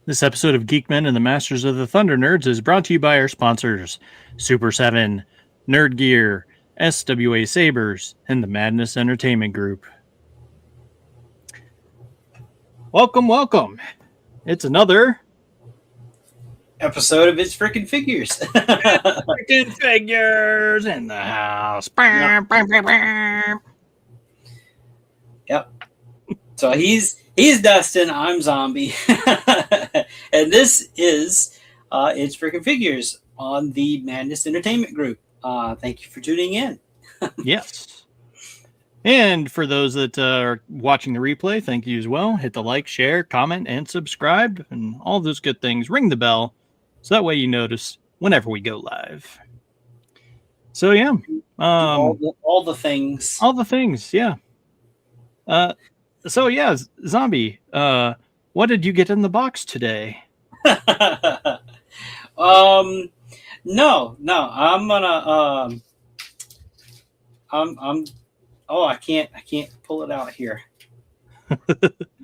This episode of Geek-men and the Masters of the Thunder Nerds is brought to you by our sponsors, Super 7, Nerd Gear, SWA Sabers, and the Madness Entertainment Group. Welcome, welcome. It's another episode of It's Frickin' Figures. Frickin' Figures in the house. Yep. So he's Dustin, I'm Zombie. And this is It's Frickin' Figures on the Madness Entertainment Group. Thank you for tuning in. Yes. And for those that are watching the replay, thank you as well. Hit the like, share, comment, and subscribe, and all those good things. Ring the bell, so that way you notice whenever we go live. So yeah, all the things. All the things, yeah. So yeah, Zombie, what did you get in the box today? No, I'm gonna I can't pull it out here.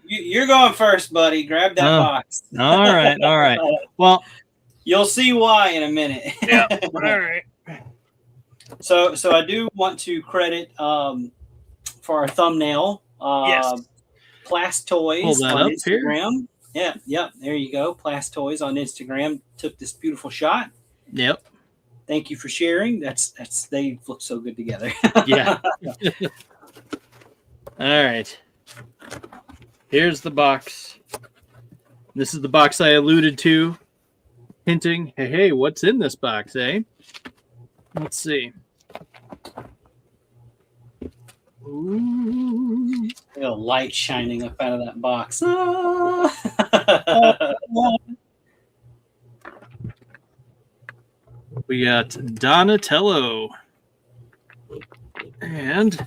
You're going first, buddy. Grab that box. All right. Well, you'll see why in a minute. Yeah. All right. So I do want to credit for our thumbnail. Yes. Plast Toys on Instagram. Here. Yeah. There you go. Plast Toys on Instagram took this beautiful shot. Yep. Thank you for sharing. That's they look so good together. Yeah. All right. Here's the box. This is the box I alluded to, hinting, hey, what's in this box, eh? Let's see. Ooh. A little light shining up out of that box. We got Donatello and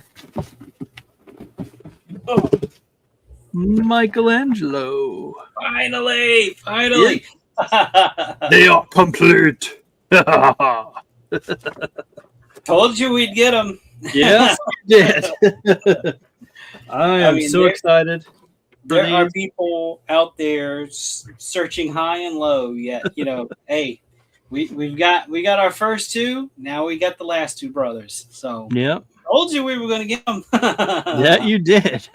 Michelangelo. Finally. Yeah. They are complete. Told you we'd get them. Yes, you did. I am so excited. There are people out there searching high and low. Yet, hey, we got our first two. Now we got the last two brothers. So yep. Told you we were going to get them. Yeah, you did.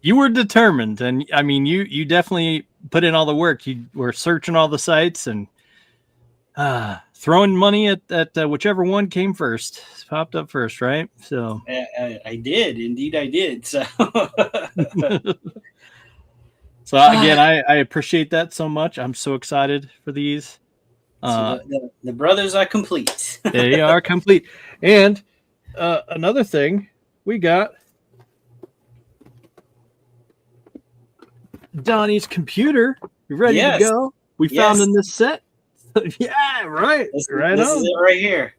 You were determined, and I mean, you definitely put in all the work. You were searching all the sites and throwing money at whichever one came first, popped up first, right? So I did, indeed, I did. So, so again, I appreciate that so much. I'm so excited for these. So the brothers are complete. They are complete, and another thing we got. Donnie's computer. You ready to go? We found in this set. Yeah, right. This on. Is it right here.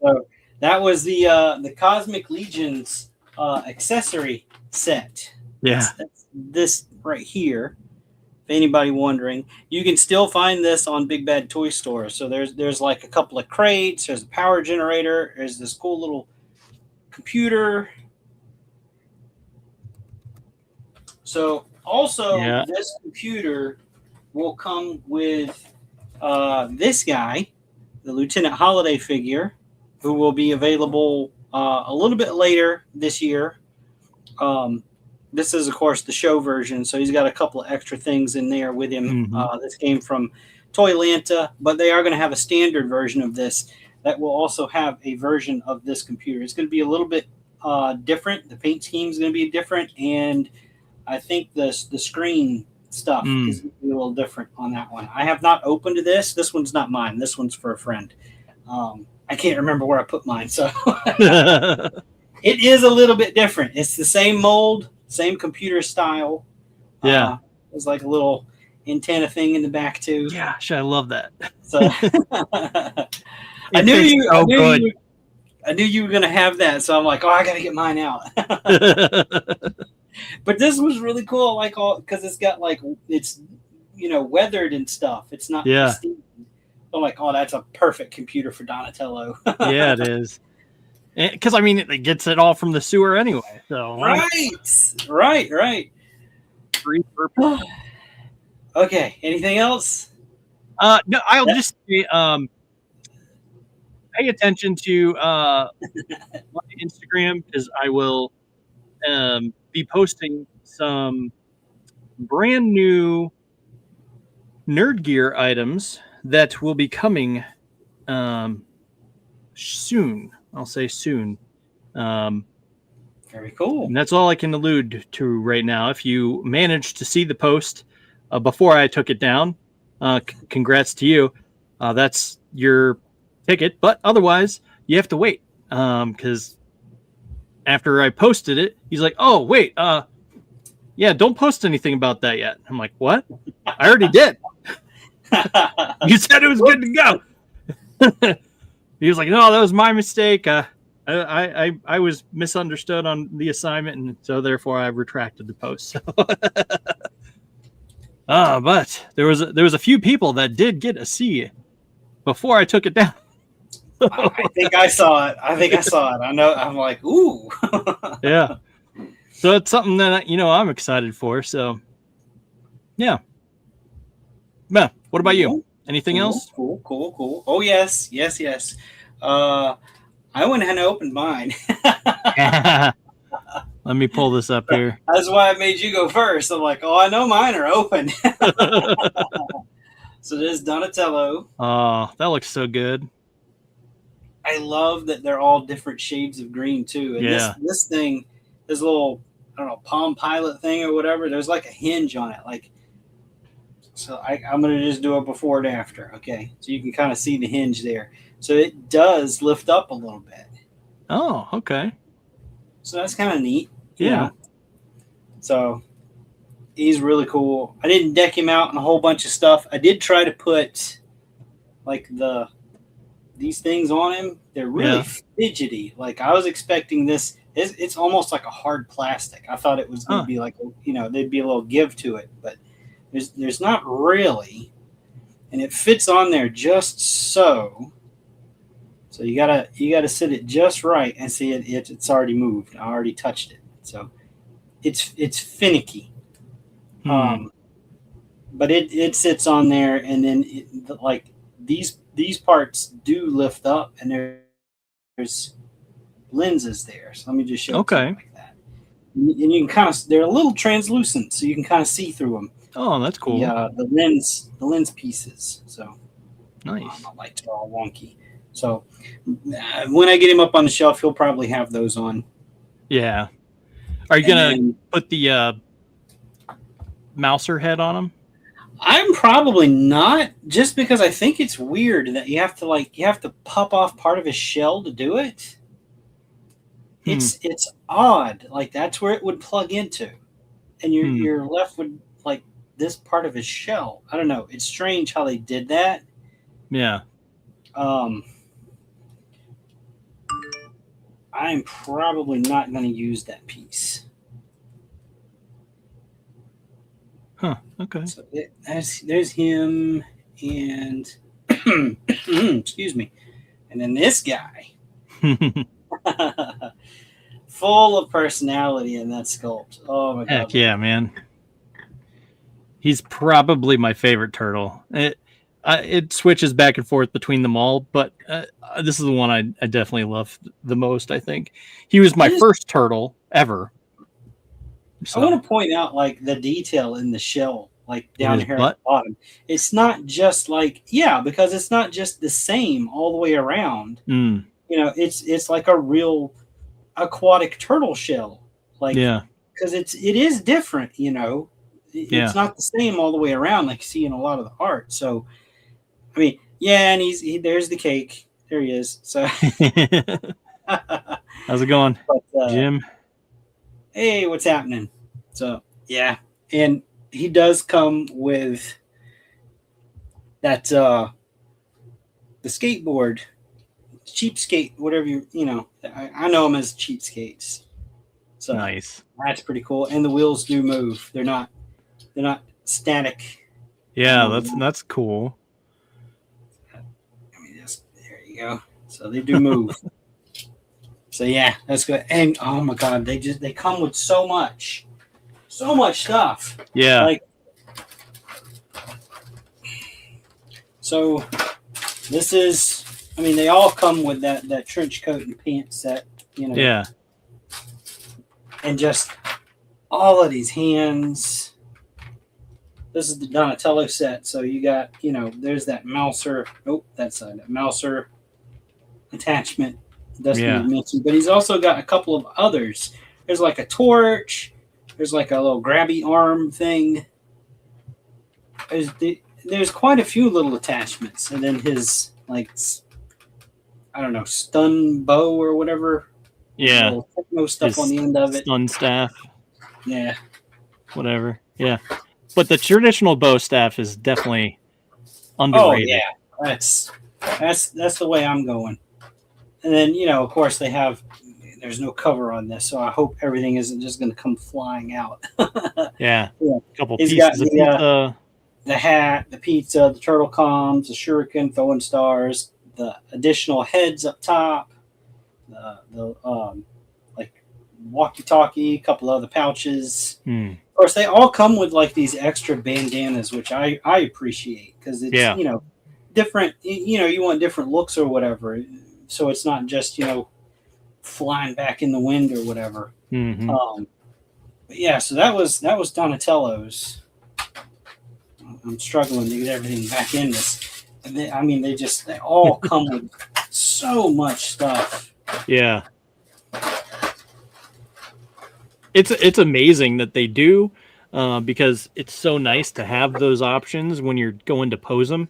So that was the Cosmic Legions accessory set. Yeah. That's this right here. If anybody wondering, you can still find this on Big Bad Toy Store. So there's like a couple of crates. There's a power generator. There's this cool little computer. So also, this computer will come with this guy, the Lieutenant Holiday figure, who will be available a little bit later this year. This is, of course, the show version, so he's got a couple of extra things in there with him. Mm-hmm. This came from Toylanta, but they are going to have a standard version of this that will also have a version of this computer. It's going to be a little bit different. The paint scheme is going to be different, and I think the screen stuff is going to be a little different on that one. I have not opened this. This one's not mine. This one's for a friend. I can't remember where I put mine, so it is a little bit different. It's the same mold, same computer style. Yeah, there's like a little antenna thing in the back too. Gosh, I love that. So I knew you were going to have that, so I'm like, I got to get mine out. But this was really cool, like because it's got it's weathered and stuff. It's not pristine. I'm like, that's a perfect computer for Donatello. Yeah, it is. Because I mean, it gets it all from the sewer anyway. So right. Free purpose. Okay. Anything else? No, I'll just say, pay attention to my Instagram because I will be posting some brand new nerd gear items that will be coming soon. I'll say soon. Very cool. And that's all I can allude to right now. If you managed to see the post before I took it down, congrats to you. That's your ticket. But otherwise, you have to wait because after I posted it, he's like, "Oh, wait, yeah, don't post anything about that yet." I'm like, "What? I already did. You said it was good to go." He was like, "No, that was my mistake. I was misunderstood on the assignment, and so therefore I retracted the post." So. But there was a few people that did get a C before I took it down. I think I saw it. I know. I'm like, ooh. Yeah. So it's something that I'm excited for. So yeah. Yeah. What about you? Anything else? Cool. Oh yes. I went ahead and opened mine. Let me pull this up here. That's why I made you go first. I'm like, oh, I know mine are open. So there's Donatello. Oh, that looks so good. I love that they're all different shades of green too. And this thing, this little, I don't know, Palm Pilot thing or whatever, there's like a hinge on it. Like, so I'm going to just do it before and after. Okay. So you can kind of see the hinge there. So it does lift up a little bit. Oh, okay. So that's kind of neat. Yeah. So he's really cool. I didn't deck him out in a whole bunch of stuff. I did try to put like these things on him. They're really fidgety. Like I was expecting this. It's almost like a hard plastic. I thought it was going to be like, there'd be a little give to it, but there's not really. And it fits on there just so. So you gotta sit it just right and see it's already moved. I already touched it. So it's finicky. But it sits on there, and then like these parts do lift up, and there's lenses there. So let me just show you something like that. And you can they're a little translucent, so you can kind of see through them. Oh, that's cool. The lens pieces. So nice. My lights are all wonky. So when I get him up on the shelf, he'll probably have those on. Yeah. Are you gonna put the Mouser head on him? I'm probably not, just because I think it's weird that you have to pop off part of his shell to do it. It's odd. Like that's where it would plug into, and you're left with like this part of his shell. I don't know. It's strange how they did that. Yeah. I'm probably not going to use that piece. Huh. Okay. So there's him, and excuse me, and then this guy, full of personality in that sculpt. Oh my god! Heck yeah, man! He's probably my favorite turtle. It switches back and forth between them all, but this is the one I definitely love the most. I think he was my first turtle ever. So. I want to point out like the detail in the shell, like down here at the bottom. It's not just like because it's not just the same all the way around. It's like a real aquatic turtle shell, like because it is different. It's not the same all the way around like you see in a lot of the art. So, I mean, and there's the cake. There he is. So, how's it going, Jim? Hey, what's happening? So, and he does come with that the skateboard, cheapskate, whatever I know them as cheapskates. So nice. That's pretty cool. And the wheels do move. They're not static. Yeah, that's cool. There you go. So they do move. So that's good. And oh my god, they come with so much stuff. Yeah. Like So this is, I mean, they all come with that trench coat and pants set, you know. Yeah. And just all of these hands. This is the Donatello set. So you got, you know, there's that Mouser. Oh, that's a Mouser attachment Dustin mentioned. But he's also got a couple of others. There's like a torch. There's like a little grabby arm thing. There's quite a few little attachments. And then his, like, I don't know, stun bow or whatever. Yeah. No stuff his on the end of it. Stun staff. Yeah. Whatever. Yeah. But the traditional bow staff is definitely underrated. Oh, yeah. That's the way I'm going. And then, you know, of course, there's no cover on this, so I hope everything isn't just going to come flying out. Yeah. A couple He's pieces got of pizza. The hat, the pizza, the turtle comms, the shuriken, throwing stars, the additional heads up top, the like walkie-talkie, a couple other pouches. Of course, they all come with like these extra bandanas, which I appreciate because it's, you know, different, you know, you want different looks or whatever. So it's not just, you know, flying back in the wind or whatever. But yeah, so that was Donatello's. I'm struggling to get everything back in this. They all come with so much stuff. Yeah. It's amazing that they do, because it's so nice to have those options when you're going to pose them.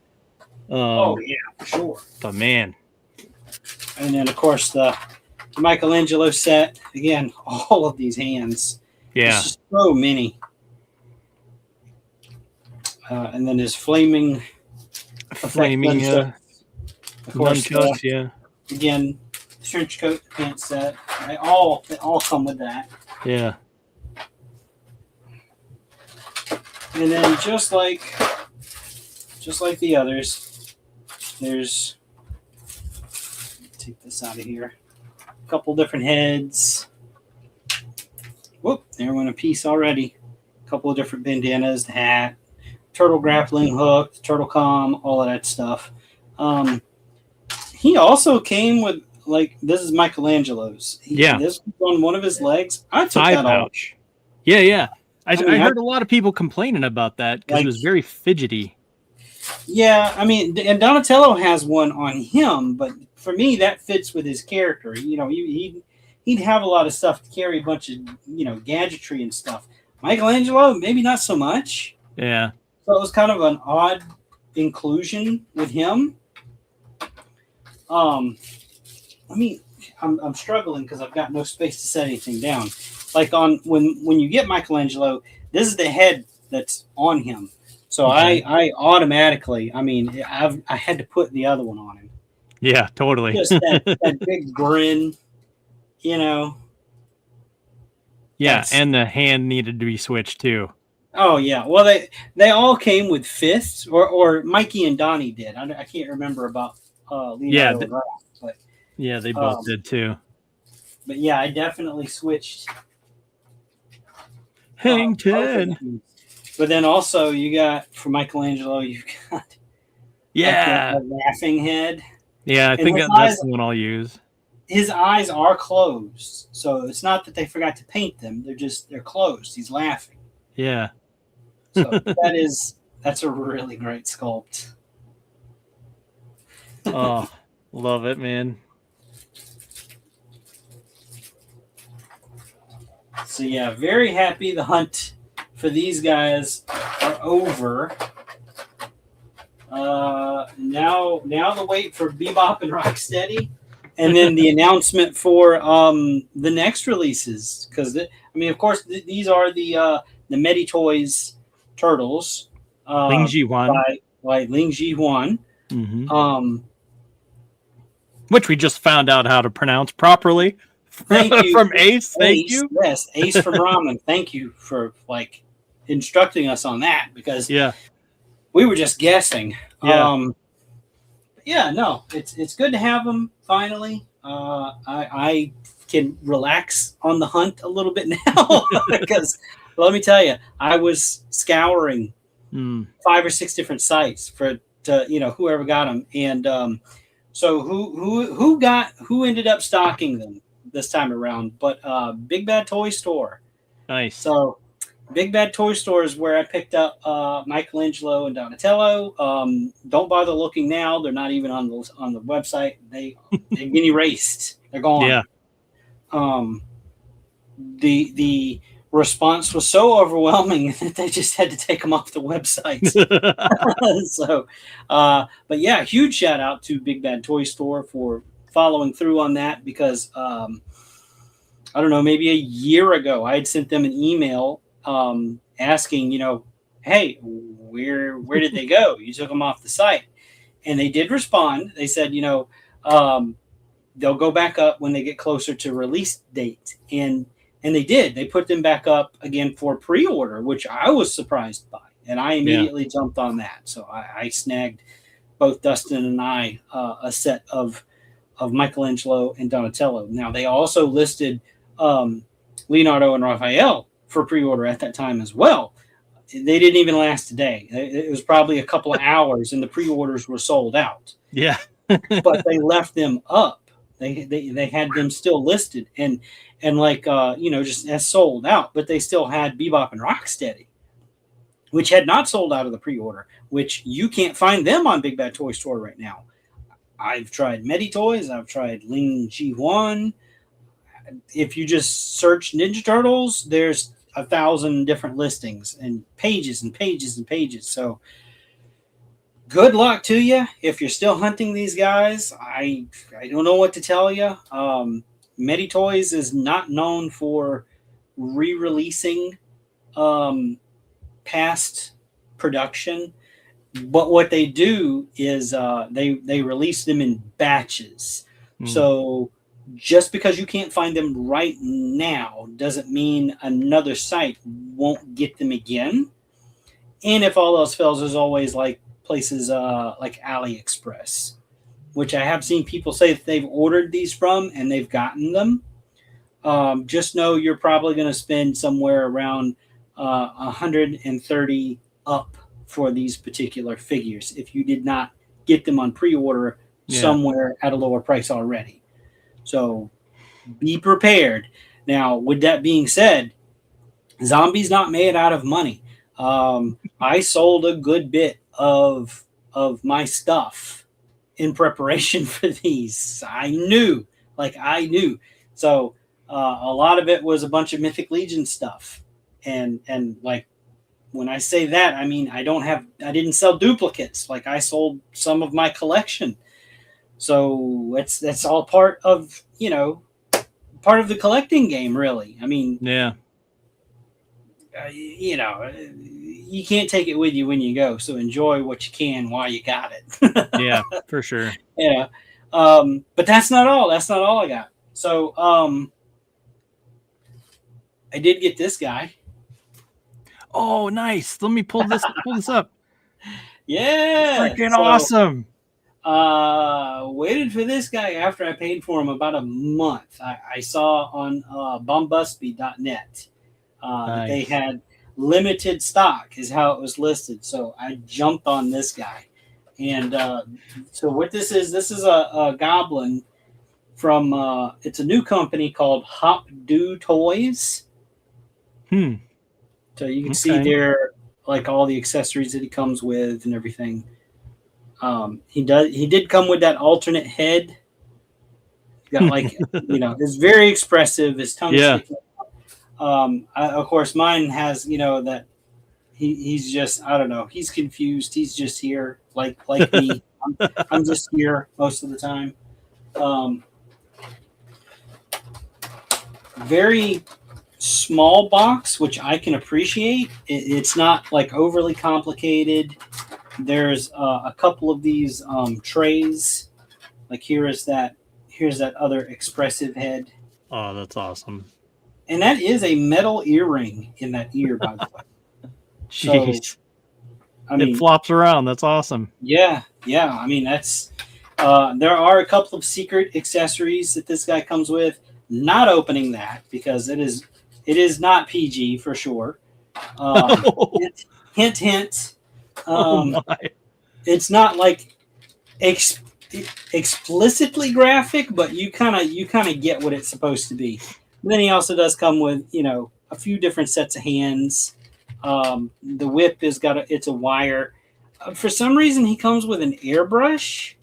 Oh yeah, for sure. But man. And then of course the Michelangelo set. Again, all of these hands. Yeah. There's just so many. And then his flaming of course, again, trench coat, pants set. They all come with that. Yeah. And then just like the others, there's, take this out of here. A couple different heads. Whoop, there went a piece already. A couple of different bandanas, the hat, turtle grappling hook, the turtle comm, all of that stuff. He also came with, like, this is Michelangelo's. This was on one of his legs. I took that pouch. Off. Yeah. I heard a lot of people complaining about that because it was very fidgety. Yeah, I mean, and Donatello has one on him, but for me, that fits with his character. You know, he'd have a lot of stuff to carry, a bunch of, you know, gadgetry and stuff. Michelangelo, maybe not so much. Yeah. So it was kind of an odd inclusion with him. I mean, I'm struggling because I've got no space to set anything down. Like when you get Michelangelo, this is the head that's on him. So I automatically, I mean, I had to put the other one on him. Yeah, totally. Just that big grin, you know. Yeah, and the hand needed to be switched too. Oh yeah, well they all came with fists, or Mikey and Donnie did. I can't remember about Leonardo. Yeah, they both did too. But yeah, I definitely switched. Hang 10. But then also you got, for Michelangelo, you've got a laughing head. Yeah, I think that's the one I'll use. His eyes are closed, so it's not that they forgot to paint them. They're closed. He's laughing. Yeah. So that's a really great sculpt. Oh, love it, man. So yeah, very happy the hunt for these guys are over. Now the wait for Bebop and Rocksteady, and then the announcement for the next releases. Because of course, these are the Meditoys Turtles. Ling Ji-hwan. By Ling Ji-hwan. Mm-hmm. Which we just found out how to pronounce properly. Thank you. From Ace. Thank you. Yes, Ace from Ramen. Thank you for instructing us on that, because we were just guessing. No, it's good to have them finally. I can relax on the hunt a little bit now because let me tell you, I was scouring 5 or 6 different sites to to whoever got them. And so who ended up stocking them this time around? But Big Bad Toy Store. Nice. So Big Bad Toy Store is where I picked up Michelangelo and Donatello. Don't bother looking now; they're not even on the website. They've been erased. They're gone. Yeah. The response was so overwhelming that they just had to take them off the website. So, but yeah, huge shout out to Big Bad Toy Store for following through on that, because I don't know, maybe a year ago I had sent them an email asking, hey, where did they go? You took them off the site. And they did respond. They said, they'll go back up when they get closer to release date. And they did. They put them back up again for pre-order, which I was surprised by. And I immediately jumped on that. So I snagged, both Dustin and I, a set of Michelangelo and Donatello. Now, they also listed Leonardo and Raphael for pre-order at that time as well. They didn't even last a day. It was probably a couple of hours, and the pre-orders were sold out. Yeah. But they left them up. They had them still listed and just as sold out, but they still had Bebop and Rocksteady, which had not sold out of the pre-order, which you can't find them on Big Bad Toy Store right now. I've tried Meditoys. I've tried Ling G1. If you just search Ninja Turtles, there's 1,000 different listings and pages and pages and pages. So good luck to you if you're still hunting these guys. I don't know what to tell you. Meditoys is not known for re-releasing past production, but what they do is they release them in batches. So just because you can't find them right now doesn't mean another site won't get them again. And if all else fails, there's always like places like AliExpress, which I have seen people say that they've ordered these from and they've gotten them. Just know you're probably going to spend somewhere around $130 up for these particular figures if you did not get them on pre-order somewhere at a lower price already. So be prepared. Now, with that being said, Zombie's not made out of money. I sold a good bit of my stuff in preparation for these. I knew. So a lot of it was a bunch of Mythic Legion stuff. And like, when I say that, I mean, I didn't sell duplicates. Like, I sold some of my collection. So that's all part of the collecting game, really. I mean, you can't take it with you when you go. So enjoy what you can while you got it. Yeah, for sure. Yeah. But that's not all. That's not all I got. So I did get this guy. Oh, nice. Let me pull this up. Yeah. Freaking awesome. Waited for this guy after I paid for him about a month. I saw on bombusby.net that they had limited stock is how it was listed. So I jumped on this guy. And so what this is a goblin from it's a new company called Hop Do Toys. So you can see there like all the accessories that he comes with and everything. He did come with that alternate head. Got like it's very expressive. His tongue sticking out. Of course, mine has that he's just, I don't know, he's confused. He's just here like me. I'm just here most of the time. Very small box, which I can appreciate. It's not like overly complicated. There's a couple of these trays. Like here's that other expressive head. Oh, that's awesome. And that is a metal earring in that ear, by the way. Jeez. So, I mean, it flops around. That's awesome. Yeah. I mean, that's there are a couple of secret accessories that this guy comes with. Not opening that because it is not PG for sure. Hint. Oh my. it's not like explicitly graphic, but you kind of get what it's supposed to be. And then he also does come with, you know, a few different sets of hands. The whip it's a wire. For some reason, he comes with an airbrush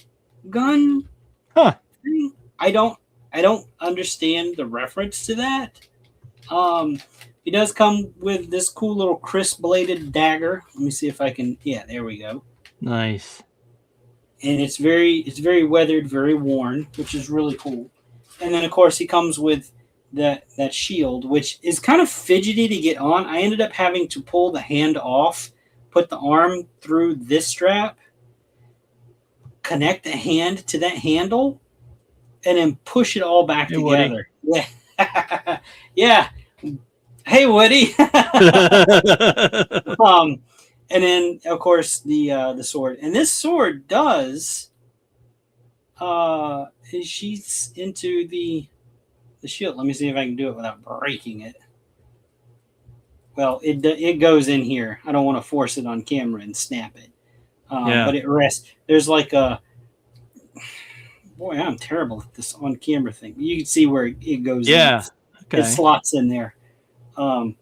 gun. Huh. Thing. I don't understand the reference to that. He does come with this cool little crisp bladed dagger. Let me see if I can. Yeah, there we go. Nice. And it's very weathered, very worn, which is really cool. And then of course he comes with that shield, which is kind of fidgety to get on. I ended up having to pull the hand off, put the arm through this strap, connect the hand to that handle, and then push it all back together. Woody. Yeah. Yeah. Hey, Woody. And then of course the sword. And this sword does she's into the shield. Let me see if I can do it without breaking it. Well, it goes in here. I don't want to force it on camera and snap it. But it rests. There's like a boy, I'm terrible at this on camera thing. You can see where it goes. Yeah. Okay. It slots in there. The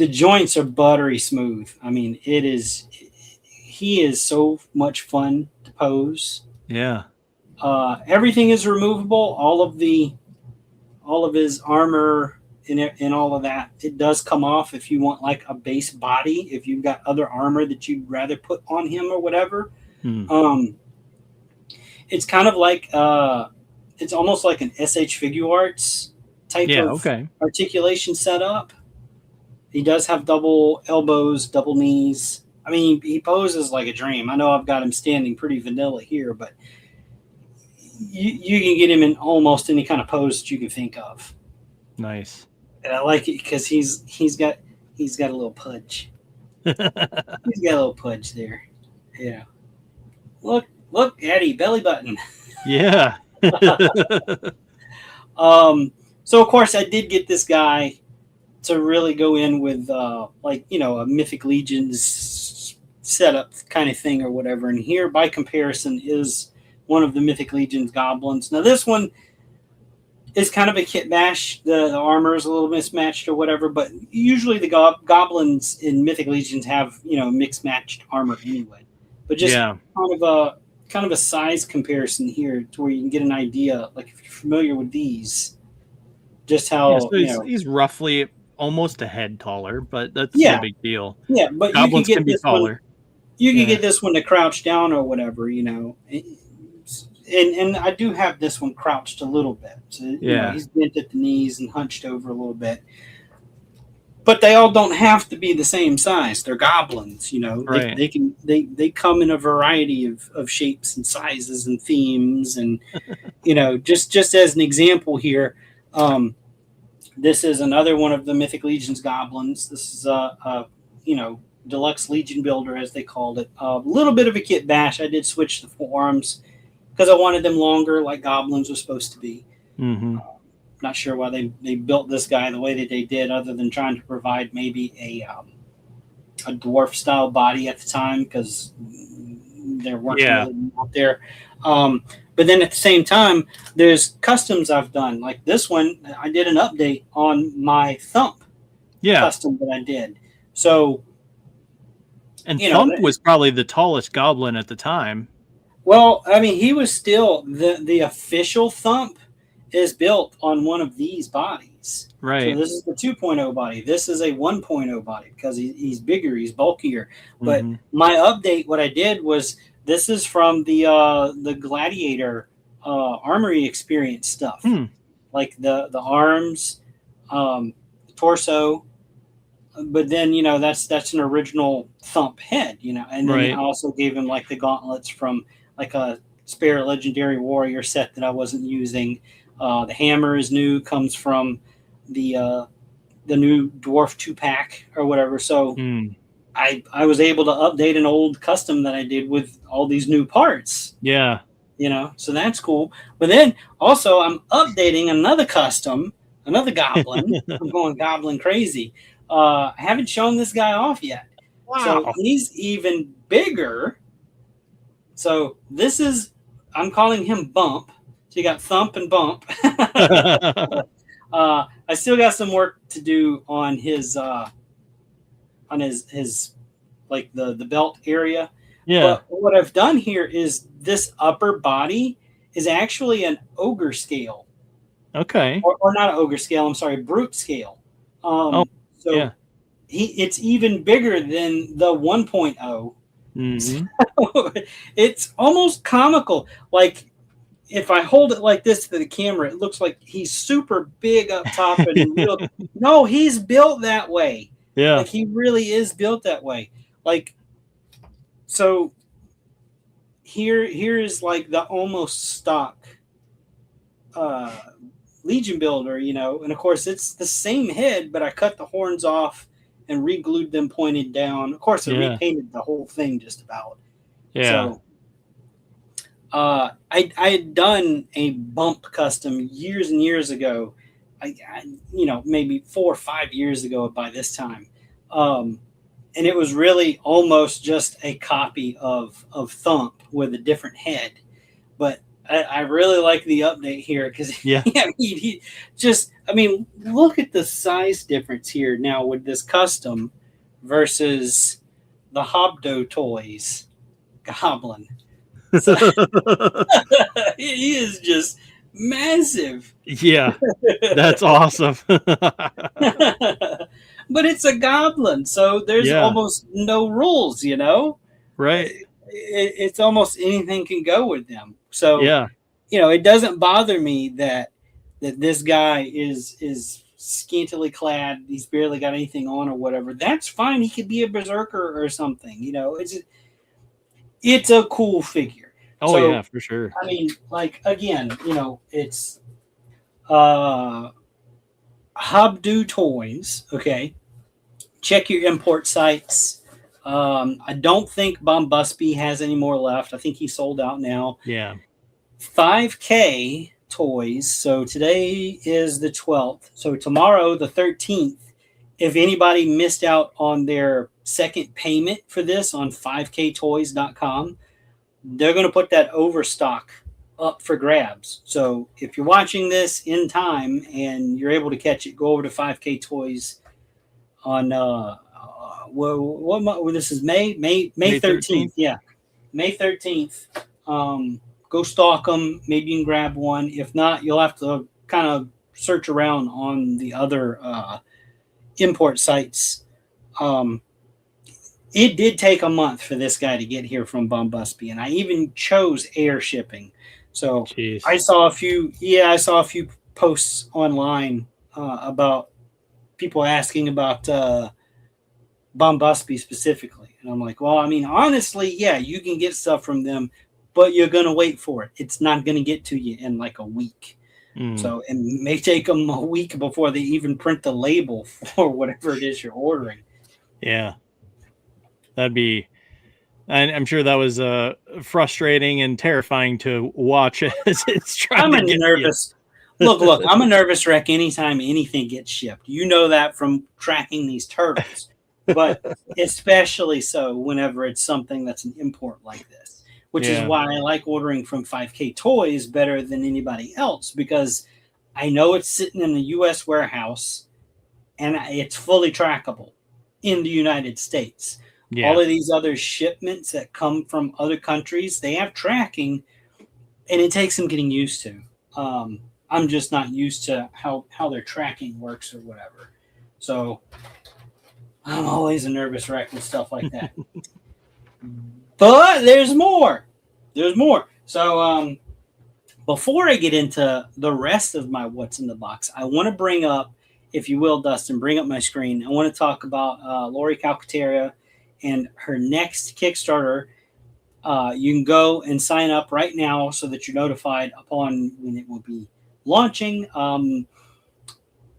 joints are buttery smooth. I mean, he is so much fun to pose. Yeah. Everything is removable. All of his armor and all of that. It does come off if you want like a base body, if you've got other armor that you'd rather put on him or whatever. It's kind of like it's almost like an SH Figure Arts type of articulation setup. He does have double elbows, double knees. I mean, he poses like a dream. I know I've got him standing pretty vanilla here, but you can get him in almost any kind of pose that you can think of. Nice. And I like it because he's got a little pudge. He's got a little pudge there. Yeah. Look, Addie, belly button. Yeah. So of course I did get this guy to really go in with like, you know, a Mythic Legions setup kind of thing or whatever. And here by comparison is one of the Mythic Legions goblins. Now this one is kind of a kit bash. The armor is a little mismatched or whatever, but usually the goblins in Mythic Legions have, you know, mixed matched armor anyway. But just kind of a size comparison here to where you can get an idea, like if you're familiar with these, just how he's roughly almost a head taller, but that's no big deal. Yeah, but goblins can be taller. You can get this one to crouch down or whatever, you know. And I do have this one crouched a little bit. So you know, he's bent at the knees and hunched over a little bit. But they all don't have to be the same size. They're goblins, you know. Right. They come in a variety of shapes and sizes and themes, and you know, just as an example here, this is another one of the Mythic Legions goblins. This is you know, Deluxe Legion Builder as they called it. A little bit of a kit bash. I did switch the forearms because I wanted them longer, like goblins were supposed to be. Mm-hmm. Not sure why they built this guy the way that they did, other than trying to provide maybe a dwarf style body at the time, because there weren't really out there. But then at the same time, there's customs I've done. Like this one, I did an update on my Thump custom that I did. So, and Thump was probably the tallest goblin at the time. Well, I mean, he was still the official Thump is built on one of these bodies. Right. So this is the 2.0 body. This is a 1.0 body because he's bigger, he's bulkier. But my update, what I did was, this is from the Gladiator Armory Experience stuff. Like the arms, torso. But then, you know, that's an original Thump head, you know. And then I also gave him like the gauntlets from like a spare Legendary Warrior set that I wasn't using. The hammer is new, comes from the new Dwarf 2-pack or whatever. So I was able to update an old custom that I did with all these new parts. Yeah. You know, so that's cool. But then also I'm updating another custom, another goblin. I'm going goblin crazy. I haven't shown this guy off yet. So Wow. he's even bigger. So this is, I'm calling him Bump. So you got Thump and Bump. I still got some work to do on his like the belt area. Yeah. But what I've done here is this upper body is actually an ogre scale. Okay. Or not an ogre scale, I'm sorry, brute scale. Oh, So yeah. it's even bigger than the 1.0. Mm-hmm. It's almost comical. Like if I hold it like this to the camera, it looks like he's super big up top and real. No, he's built that way. Yeah. Like he really is built that way. Like so here is like the almost stock uh Legion builder, you know, and of course it's the same head, but I cut the horns off and re-glued them pointed down. Of course, I Yeah. repainted the whole thing just about. Yeah. So I had done a bump custom years and years ago. You know, maybe 4 or 5 years ago by this time, and it was really almost just a copy of Thump with a different head. But I really like the update here because Yeah. he just, I mean, look at the size difference here now with this custom versus the Hobdo Toys Goblin. So, he is just massive. Yeah. That's awesome. But it's a goblin, so there's Yeah. almost no rules, you know? Right. It's almost anything can go with them. So, Yeah. you know, it doesn't bother me that this guy is scantily clad, he's barely got anything on or whatever. That's fine. He could be a berserker or something, you know. It's a cool figure. Oh So yeah, for sure. I mean, like again, you know, it's Hobdo Toys. Okay, check your import sites. I don't think Bombusby has any more left. I think he sold out now. Yeah. 5K Toys. So today is the 12th. So tomorrow, the 13th, if anybody missed out on their second payment for this on 5ktoys.com, they're going to put that overstock up for grabs. So if you're watching this in time and you're able to catch it, go over to 5K Toys on what this is May 13th. Yeah, May 13th. Go stalk them. Maybe you can grab one. If not, you'll have to kind of search around on the other import sites. It did take a month for this guy to get here from Bombusby, and I even chose air shipping. So Jeez. I saw a few posts online about people asking about Bombusby specifically, and I'm like, well, I mean, honestly, yeah, you can get stuff from them, but you're gonna wait for it. It's not gonna get to you in like a week. So it may take them a week before they even print the label for whatever it is you're ordering. Yeah. That'd be, and I'm sure that was frustrating and terrifying to watch as it's trying to get nervous. Look, I'm a nervous wreck anytime anything gets shipped. You know that from tracking these turtles, but especially so whenever it's something that's an import like this, which is why I like ordering from 5K Toys better than anybody else, because I know it's sitting in a U.S. warehouse and it's fully trackable in the United States. Yeah. All of these other shipments that come from other countries, they have tracking, and it takes some getting used to. I'm just not used to how their tracking works or whatever. So I'm always a nervous wreck with stuff like that. But there's more. There's more. So before I get into the rest of my what's in the box, I want to bring up, if you will, Dustin, bring up my screen. I want to talk about Lori Calcaterra and her next Kickstarter. You can go and sign up right now so that you're notified upon when it will be launching.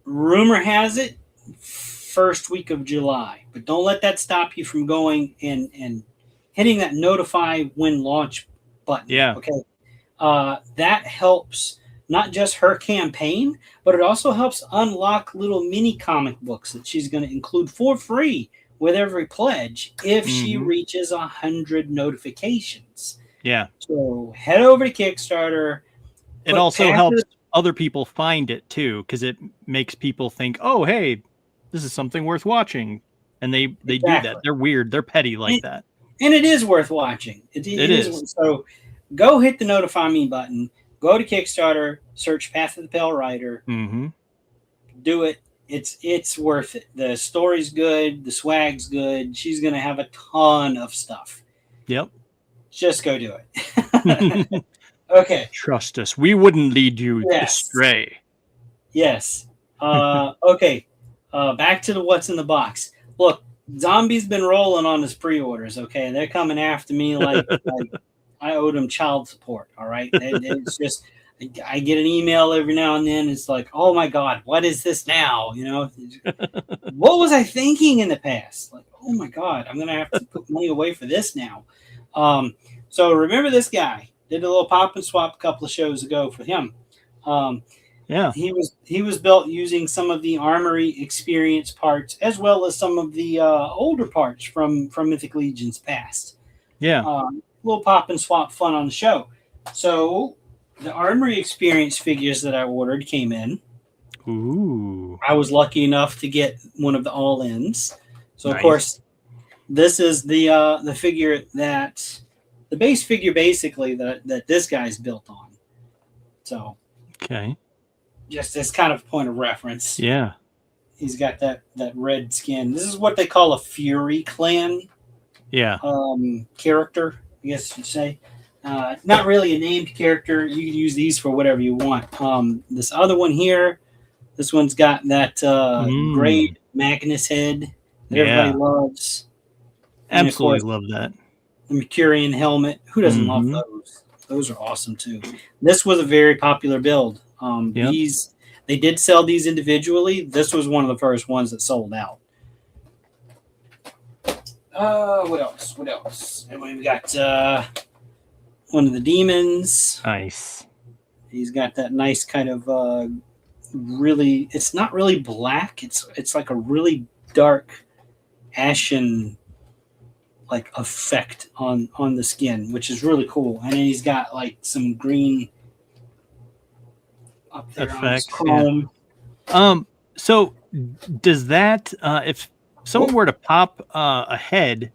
Rumor has it first week of July, but don't let that stop you from going and hitting that notify when launch button. Yeah. Okay. That helps not just her campaign, but it also helps unlock little mini comic books that she's going to include for free with every pledge if she reaches 100 notifications. Yeah. So head over to Kickstarter. It also helps other people find it too, because it makes people think, oh, hey, this is something worth watching. And they do that. They're weird. They're petty like that. And it is worth watching. It is. So go hit the notify me button. Go to Kickstarter, search Path of the Pale Rider. Do it. It's worth it. The story's good. The swag's good. She's going to have a ton of stuff. Yep. Just go do it. Okay. Trust us. We wouldn't lead you astray. Yes. Okay. Back to the what's in the box. Look, Zombie's been rolling on his pre-orders. Okay, they're coming after me like I owe them child support. All right, it's just I get an email every now and then. It's like, oh my god, what is this now? You know, what was I thinking in the past? Like, oh my god, I'm gonna have to put money away for this now. So remember this guy did a little pop and swap a couple of shows ago for him. Yeah, he was built using some of the Armory Experience parts as well as some of the older parts from Mythic Legion's past. Yeah, little pop and swap fun on the show. So the Armory Experience figures that I ordered came in. Ooh! I was lucky enough to get one of the all-ins. So nice. Of course, this is the figure that the base figure basically that this guy's built on. So okay. Just as kind of point of reference. Yeah. He's got that red skin. This is what they call a Fury Clan character, I guess you'd say. Not really a named character. You can use these for whatever you want. This other one here, this one's got that great Magnus head that everybody loves. Absolutely love that. The Mercurian helmet. Who doesn't love those? Those are awesome too. This was a very popular build. These they did sell these individually. This was one of the first ones that sold out. What else? And we've got one of the demons. Nice. He's got that nice kind of really. It's not really black. It's like a really dark ashen like effect on the skin, which is really cool. And then he's got like some green up there on his chrome. Yeah. So does that if someone were to pop a head,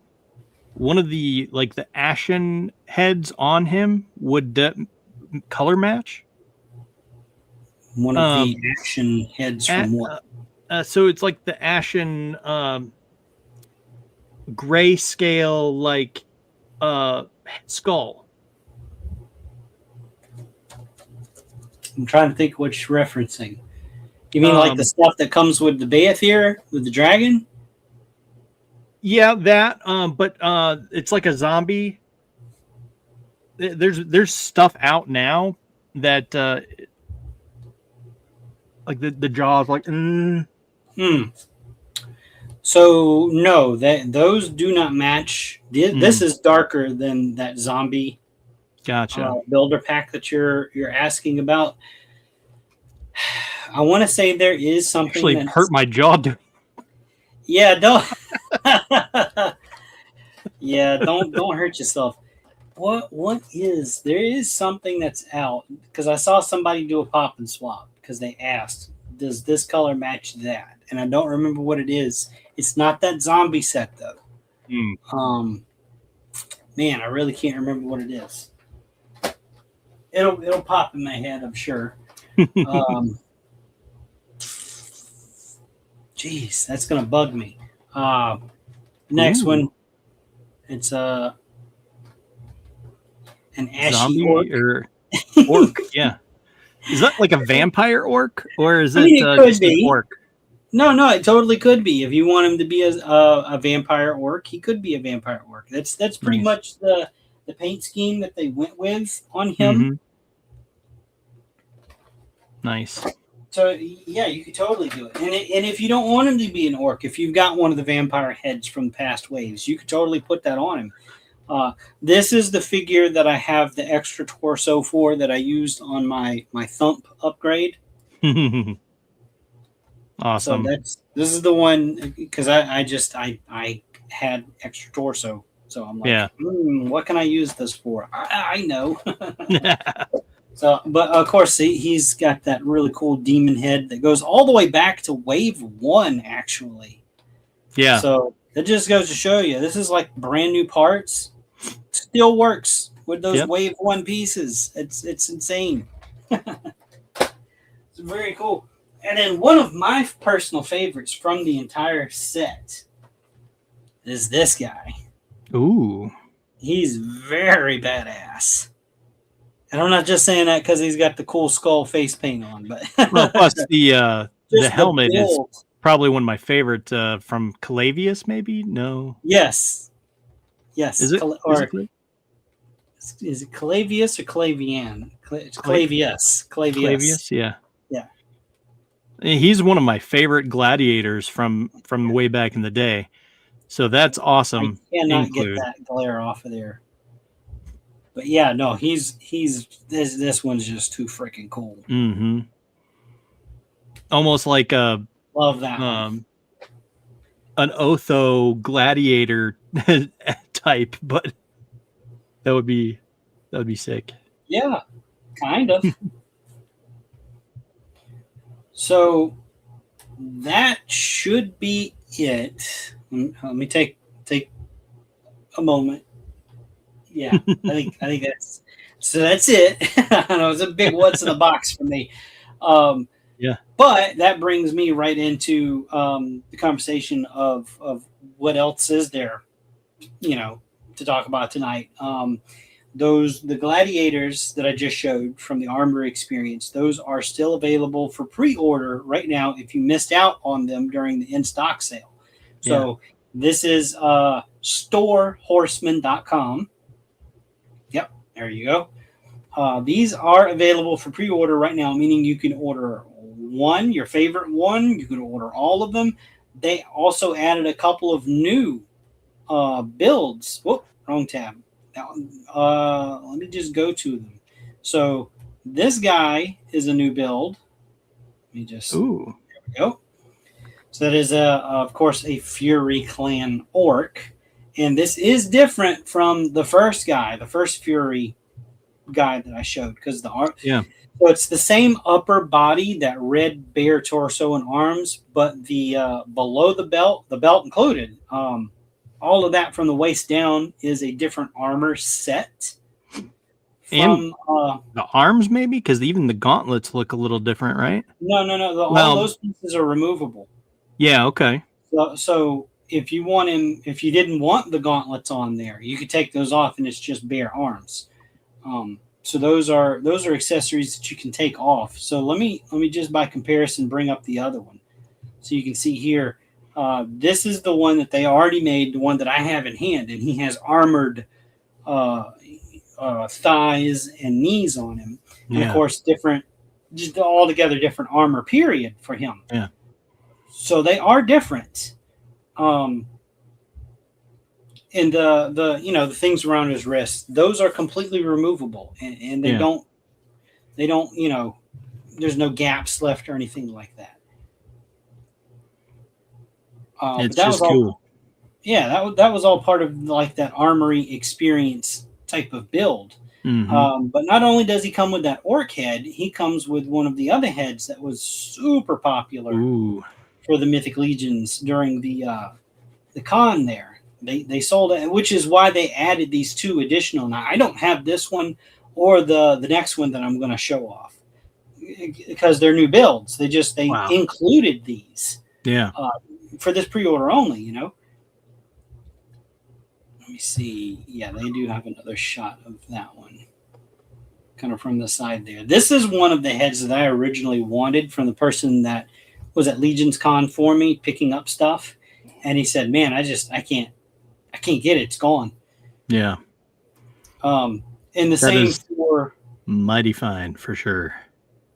one of the like the ashen heads on him, would that color match? One of the ashen heads from what? So it's like the ashen grayscale like skull. I'm trying to think what you're referencing. You mean like the stuff that comes with the Beathir, with the dragon? Yeah, that. But it's like a zombie. There's stuff out now that like the jaws like. So no, those do not match. This is darker than that zombie. Gotcha. Builder pack that you're asking about. I want to say there is something actually that hurt my jaw. Yeah, don't. Yeah, don't hurt yourself. What is there is something that's out because I saw somebody do a pop and swap because they asked, does this color match that? And I don't remember what it is. It's not that zombie set though. Man, I really can't remember what it is. It'll pop in my head, I'm sure. Jeez, that's gonna bug me. Next one, it's an ashy zombie orc. Or orc. Yeah, is that like a vampire orc or is it just an orc? No, it totally could be. If you want him to be a vampire orc, he could be a vampire orc. That's pretty much the paint scheme that they went with on him. Nice. So yeah, you could totally do it. And if you don't want him to be an orc, if you've got one of the vampire heads from past waves, you could totally put that on him. This is the figure that I have the extra torso for that I used on my thump upgrade. Awesome. So This is the one because I had extra torso, so I'm like, what can I use this for? I know. So, but of course, he's got that really cool demon head that goes all the way back to Wave 1, actually. Yeah. So that just goes to show you, this is like brand new parts. Still works with those Wave 1 pieces. It's insane. It's very cool. And then one of my personal favorites from the entire set is this guy. Ooh. He's very badass. And I'm not just saying that because he's got the cool skull face paint on, but well, plus the helmet is probably one of my favorite from Calavius, maybe? No. Yes. Is it? Is it Calavius or Calavian? It's Calavius. Calavius, yeah. Yeah. He's one of my favorite gladiators from way back in the day. So that's awesome. I cannot get that glare off of there. But yeah, no, he's this one's just too freaking cool. Mm-hmm. Almost like a love that one. An Otho gladiator type, but that would be sick. Yeah, kind of. So that should be it. Let me take a moment. Yeah, I think that's it. I know it's a big what's in the box for me. Yeah, but that brings me right into the conversation of what else is there, to talk about tonight. The gladiators that I just showed from the Armory experience, those are still available for pre-order right now if you missed out on them during the in-stock sale. So this is storehorseman.com. Yep, there you go. These are available for pre-order right now, meaning you can order one, your favorite one. You can order all of them. They also added a couple of new builds. Whoop, wrong tab. Let me just go to them. So this guy is a new build. Let me just. Ooh. There we go. So that is of course a Fury Clan orc, and this is different from the first Fury guy that I showed because so it's the same upper body, that red bare torso and arms, but the below the belt included, all of that from the waist down is a different armor set. And the arms, maybe, because even the gauntlets look a little different, right? No. All those pieces are removable. Yeah. Okay. So if you didn't want the gauntlets on there, you could take those off, and it's just bare arms. So those are accessories that you can take off. So let me just by comparison bring up the other one, so you can see here. This is the one that they already made, the one that I have in hand, and he has armored thighs and knees on him, and of course different, just altogether different armor period for him. Yeah. So they are different. And the things around his wrist, those are completely removable, and they don't, there's no gaps left or anything like that. It's just cool. Yeah, that was all part of like that Armory experience type of build. Mm-hmm. But not only does he come with that orc head, he comes with one of the other heads that was super popular for the Mythic Legions during the con there. They sold it, which is why they added these two additional. Now, I don't have this one or the next one that I'm going to show off because they're new builds. They included these for this pre-order only, Let me see. Yeah, they do have another shot of that one kind of from the side there. This is one of the heads that I originally wanted from the person that was at Legions Con for me picking up stuff. And he said, man, I can't get it. It's gone. Yeah. And the same for mighty fine for sure.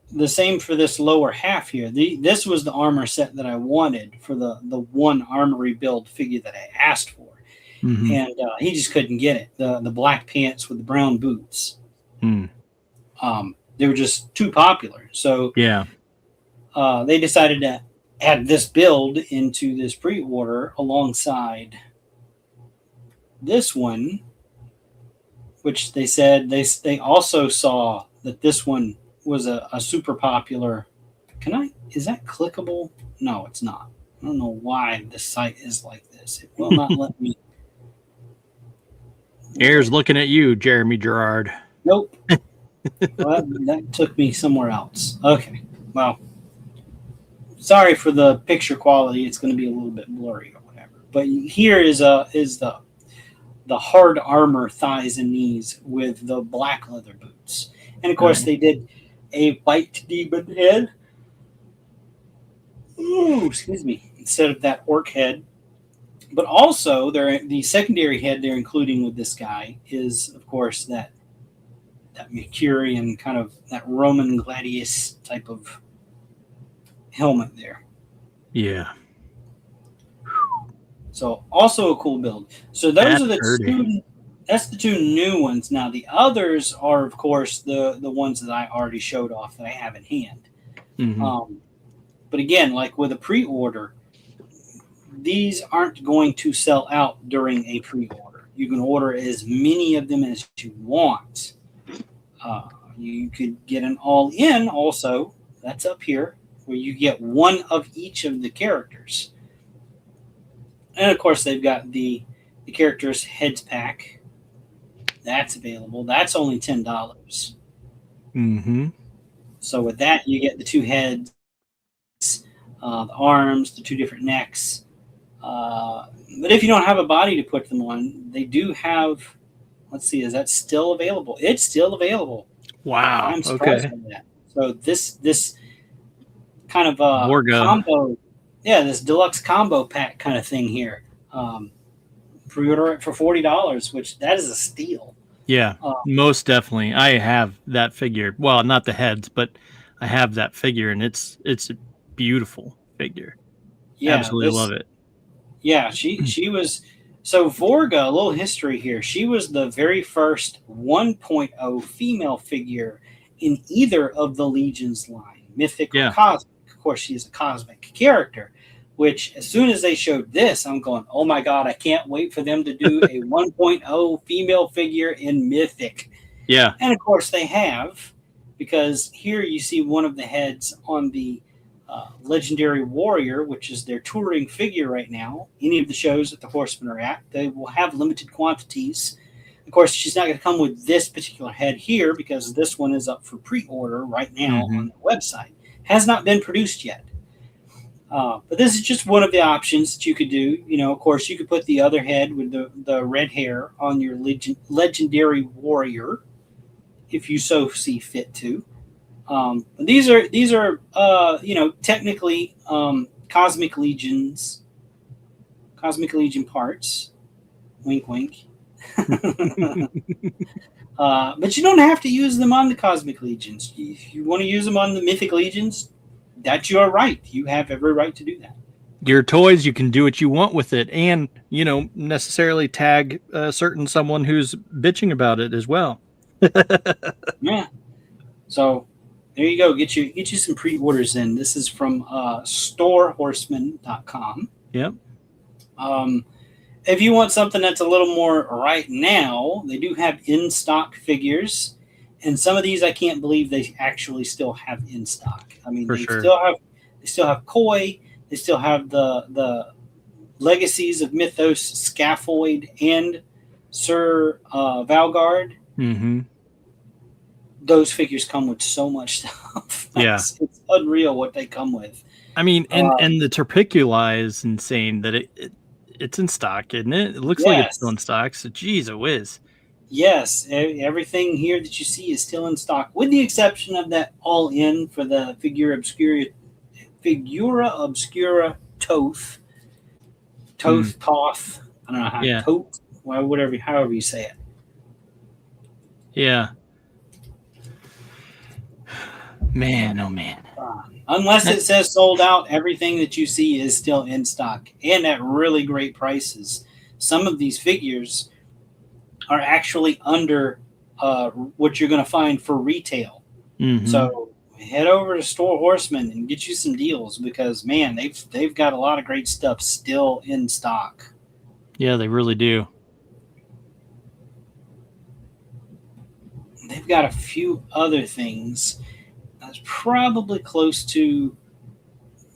The same for this lower half here. This was the armor set that I wanted for the one Armory build figure that I asked for. Mm-hmm. And he just couldn't get it. The black pants with the brown boots. They were just too popular. So they decided to add this build into this pre-order alongside this one, which they said they also saw that this one was a super popular. Is that clickable? No, it's not. I don't know why this site is like this. It will not let me. Here's looking at you, Jeremy Gerard. Nope. Well, that took me somewhere else. Okay. Well, sorry for the picture quality. It's going to be a little bit blurry or whatever. But here is the hard armor thighs and knees with the black leather boots. And of course, they did a white demon head. Ooh, excuse me. Instead of that orc head. But also, the secondary head they're including with this guy is, of course, that Mercurian kind of that Roman gladius type of helmet there. Yeah. So also a cool build. So those are that's the two new ones. Now the others are, of course, the ones that I already showed off that I have in hand. Mm-hmm. But again, like with a pre-order, these aren't going to sell out during a pre-order. You can order as many of them as you want. You could get an all-in also. That's up here, where you get one of each of the characters. And, of course, they've got the characters' heads pack. That's available. That's only $10. Mm-hmm. So with that, you get the two heads, the arms, the two different necks. But if you don't have a body to put them on, they do have. Let's see, is that still available? It's still available. Wow. I'm surprised by that. So this kind of combo, this deluxe combo pack kind of thing here. Pre-order it for $40, which that is a steal. Yeah, most definitely. I have that figure. Well, not the heads, but I have that figure, and it's a beautiful figure. Yeah, absolutely love it. Yeah, she was. So Vorga, a little history here. She was the very first 1.0 female figure in either of the Legions line, Mythic or Cosmic. Of course, she is a cosmic character, which as soon as they showed this, I'm going, oh my God, I can't wait for them to do a 1.0 female figure in Mythic. Yeah. And of course they have, because here you see one of the heads on the Legendary Warrior, which is their touring figure right now. Any of the shows that the Horsemen are at, they will have limited quantities. Of course, she's not going to come with this particular head here because this one is up for pre-order right now on the website. Has not been produced yet. But this is just one of the options that you could do. You know, of course, you could put the other head with the red hair on your Legendary Warrior if you so see fit to. These are technically Cosmic Legion parts. Wink, wink. But you don't have to use them on the Cosmic Legions. If you want to use them on the Mythic Legions, that's your right. You have every right to do that. Your toys, you can do what you want with it, and necessarily tag someone who's bitching about it as well. Yeah. So there you go. Get you some pre-orders in. This is from storehorseman.com. Yep. If you want something that's a little more right now, they do have in-stock figures. And some of these I can't believe they actually still have in stock. I mean, they still have Koi, they still have the Legacies of Mythos Scaphoid and Sir Valgard. Mm-hmm. Those figures come with so much stuff. It's unreal what they come with. I mean, and the Terpicula is insane that it's in stock, isn't it? It looks like it's still in stock. So, geez, a whiz. Yes, everything here that you see is still in stock, with the exception of that all-in for the Figura Obscura Toth. Toth. I don't know how. Toth. Well, however you say it. Yeah. Man, oh man. Unless it says sold out, everything that you see is still in stock and at really great prices. Some of these figures are actually under what you're going to find for retail. Mm-hmm. So head over to Store Horseman and get you some deals because man, they've got a lot of great stuff still in stock. Yeah, they really do. They've got a few other things that's probably close to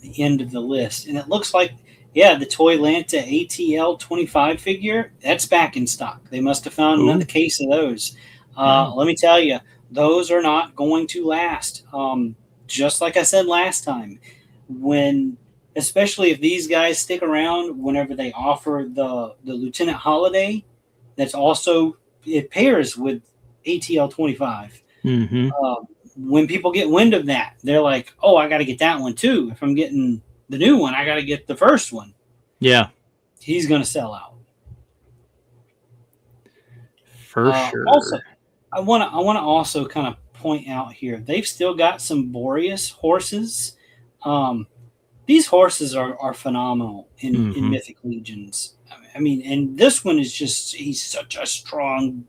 the end of the list, and it looks like the Toylanta ATL 25 figure that's back in stock. They must have found another case of those. Let me tell you, those are not going to last. Just like I said last time, especially if these guys stick around, whenever they offer the Lieutenant Holiday, that's also it pairs with ATL 25. Mm-hmm. When people get wind of that, they're like, "Oh, I got to get that one too. If I'm getting the new one, I got to get the first one." Yeah, he's going to sell out for sure. Also, I want to also kind of point out here, they've still got some Boreas horses. These horses are phenomenal in Mythic Legions. I mean, and this one is he's such a strong,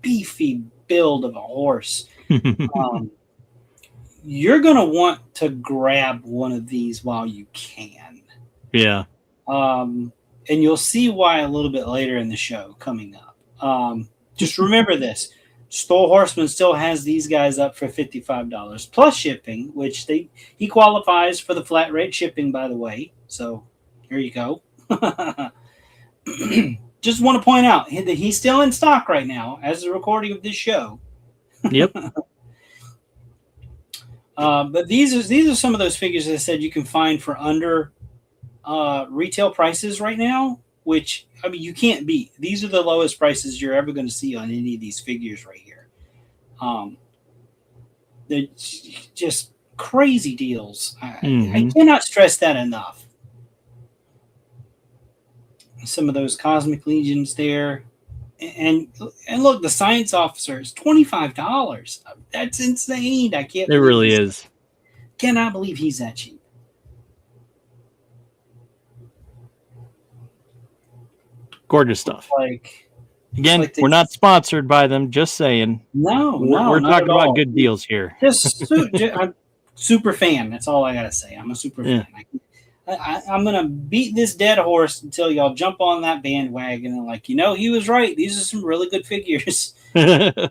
beefy build of a horse. You're going to want to grab one of these while you can. Yeah. And you'll see why a little bit later in the show coming up. Just remember this. Store Horseman still has these guys up for $55 plus shipping, which he qualifies for the flat rate shipping, by the way. So here you go. Just want to point out that he's still in stock right now as the recording of this show. Yep. But these are some of those figures that I said you can find for under retail prices right now, which I mean you can't beat. These are the lowest prices you're ever going to see on any of these figures right here. They're just crazy deals. I cannot stress that enough. Some of those Cosmic Legions there, and look, the Science Officer is $25. That's insane. I can't. It really is. Cannot believe he's that cheap. Gorgeous stuff. Again, we're not sponsored by them. Just saying. No, we're talking about good deals here. I'm super fan. That's all I gotta say. I'm a super fan. I'm gonna beat this dead horse until y'all jump on that bandwagon and he was right. These are some really good figures. Let's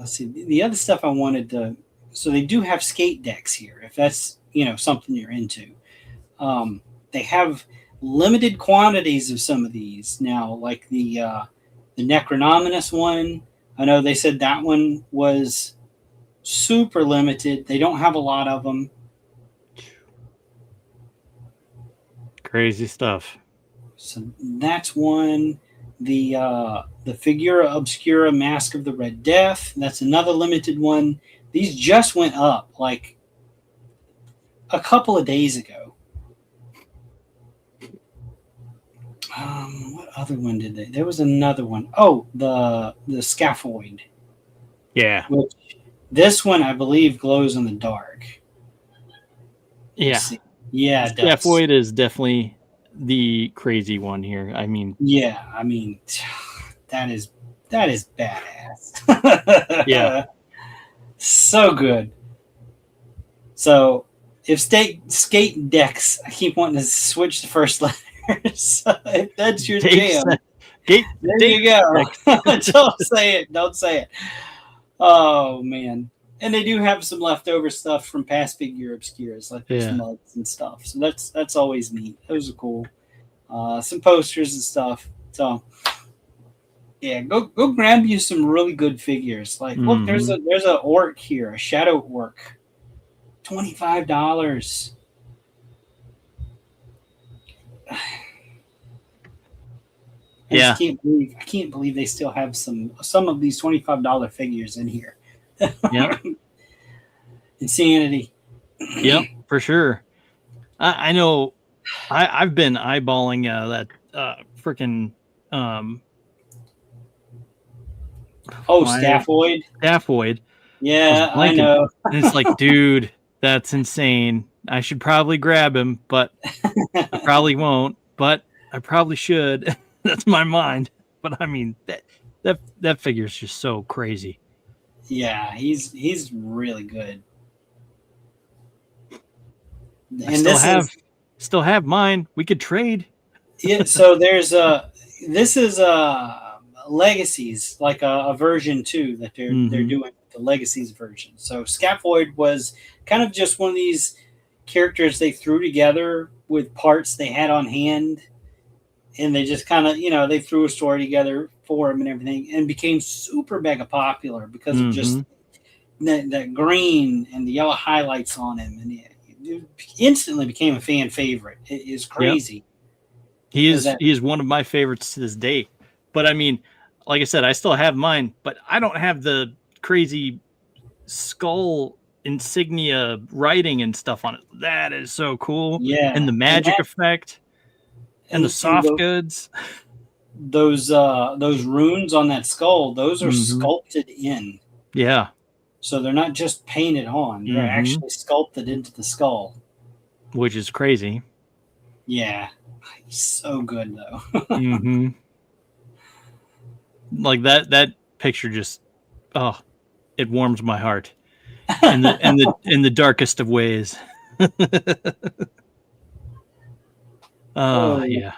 see the other stuff I wanted to. So they do have skate decks here. If that's something you're into, they have limited quantities of some of these now, like the Necronominous one. I know they said that one was super limited. They don't have a lot of them. Crazy stuff. So that's one. The Figura Obscura Mask of the Red Death. That's another limited one. These just went up like a couple of days ago. What other one did they? There was another one. Oh, the Scaphoid. Yeah. Which, this one I believe glows in the dark. Yeah. Yeah. Scaphoid is definitely the crazy one here. I mean. Yeah. I mean, that is badass. Yeah. So good. So if skate decks, I keep wanting to switch the first letter. So if that's your jam, there you go. Don't say it. Don't say it. Oh man! And they do have some leftover stuff from past Figure Obscuras, like these mugs and stuff. So that's always neat. Those are cool. Some posters and stuff. So yeah, go grab you some really good figures. Like look, there's a orc here, a shadow orc, $25. I can't believe they still have some of these $25 figures in here. Yeah. Insanity. Yep, for sure. I know I've been eyeballing that Frickin Scaphoid. Scaphoid. Yeah, I know. And it's like, dude, that's insane. I should probably grab him, but I probably won't. But I probably should. That's my mind. But I mean, that figure is just so crazy. Yeah, he's really good. I still have mine. We could trade. Yeah, so there's this is Legacies, like a version 2 that they're doing, the Legacies version. So Scaphoid was kind of just one of these characters they threw together with parts they had on hand, and they just kind of, they threw a story together for him and everything, and became super mega popular because of just that green and the yellow highlights on him, and it instantly became a fan favorite. It is crazy. Yep. He is one of my favorites to this day. But I mean, like I said, I still have mine, but I don't have the crazy skull insignia writing and stuff on it. That is so cool. Yeah. And the magic effect and the soft goods. Those runes on that skull, those are sculpted in. Yeah. So they're not just painted on. They're actually sculpted into the skull. Which is crazy. Yeah. He's so good though. Like that picture just it warms my heart in the darkest of ways. Yeah.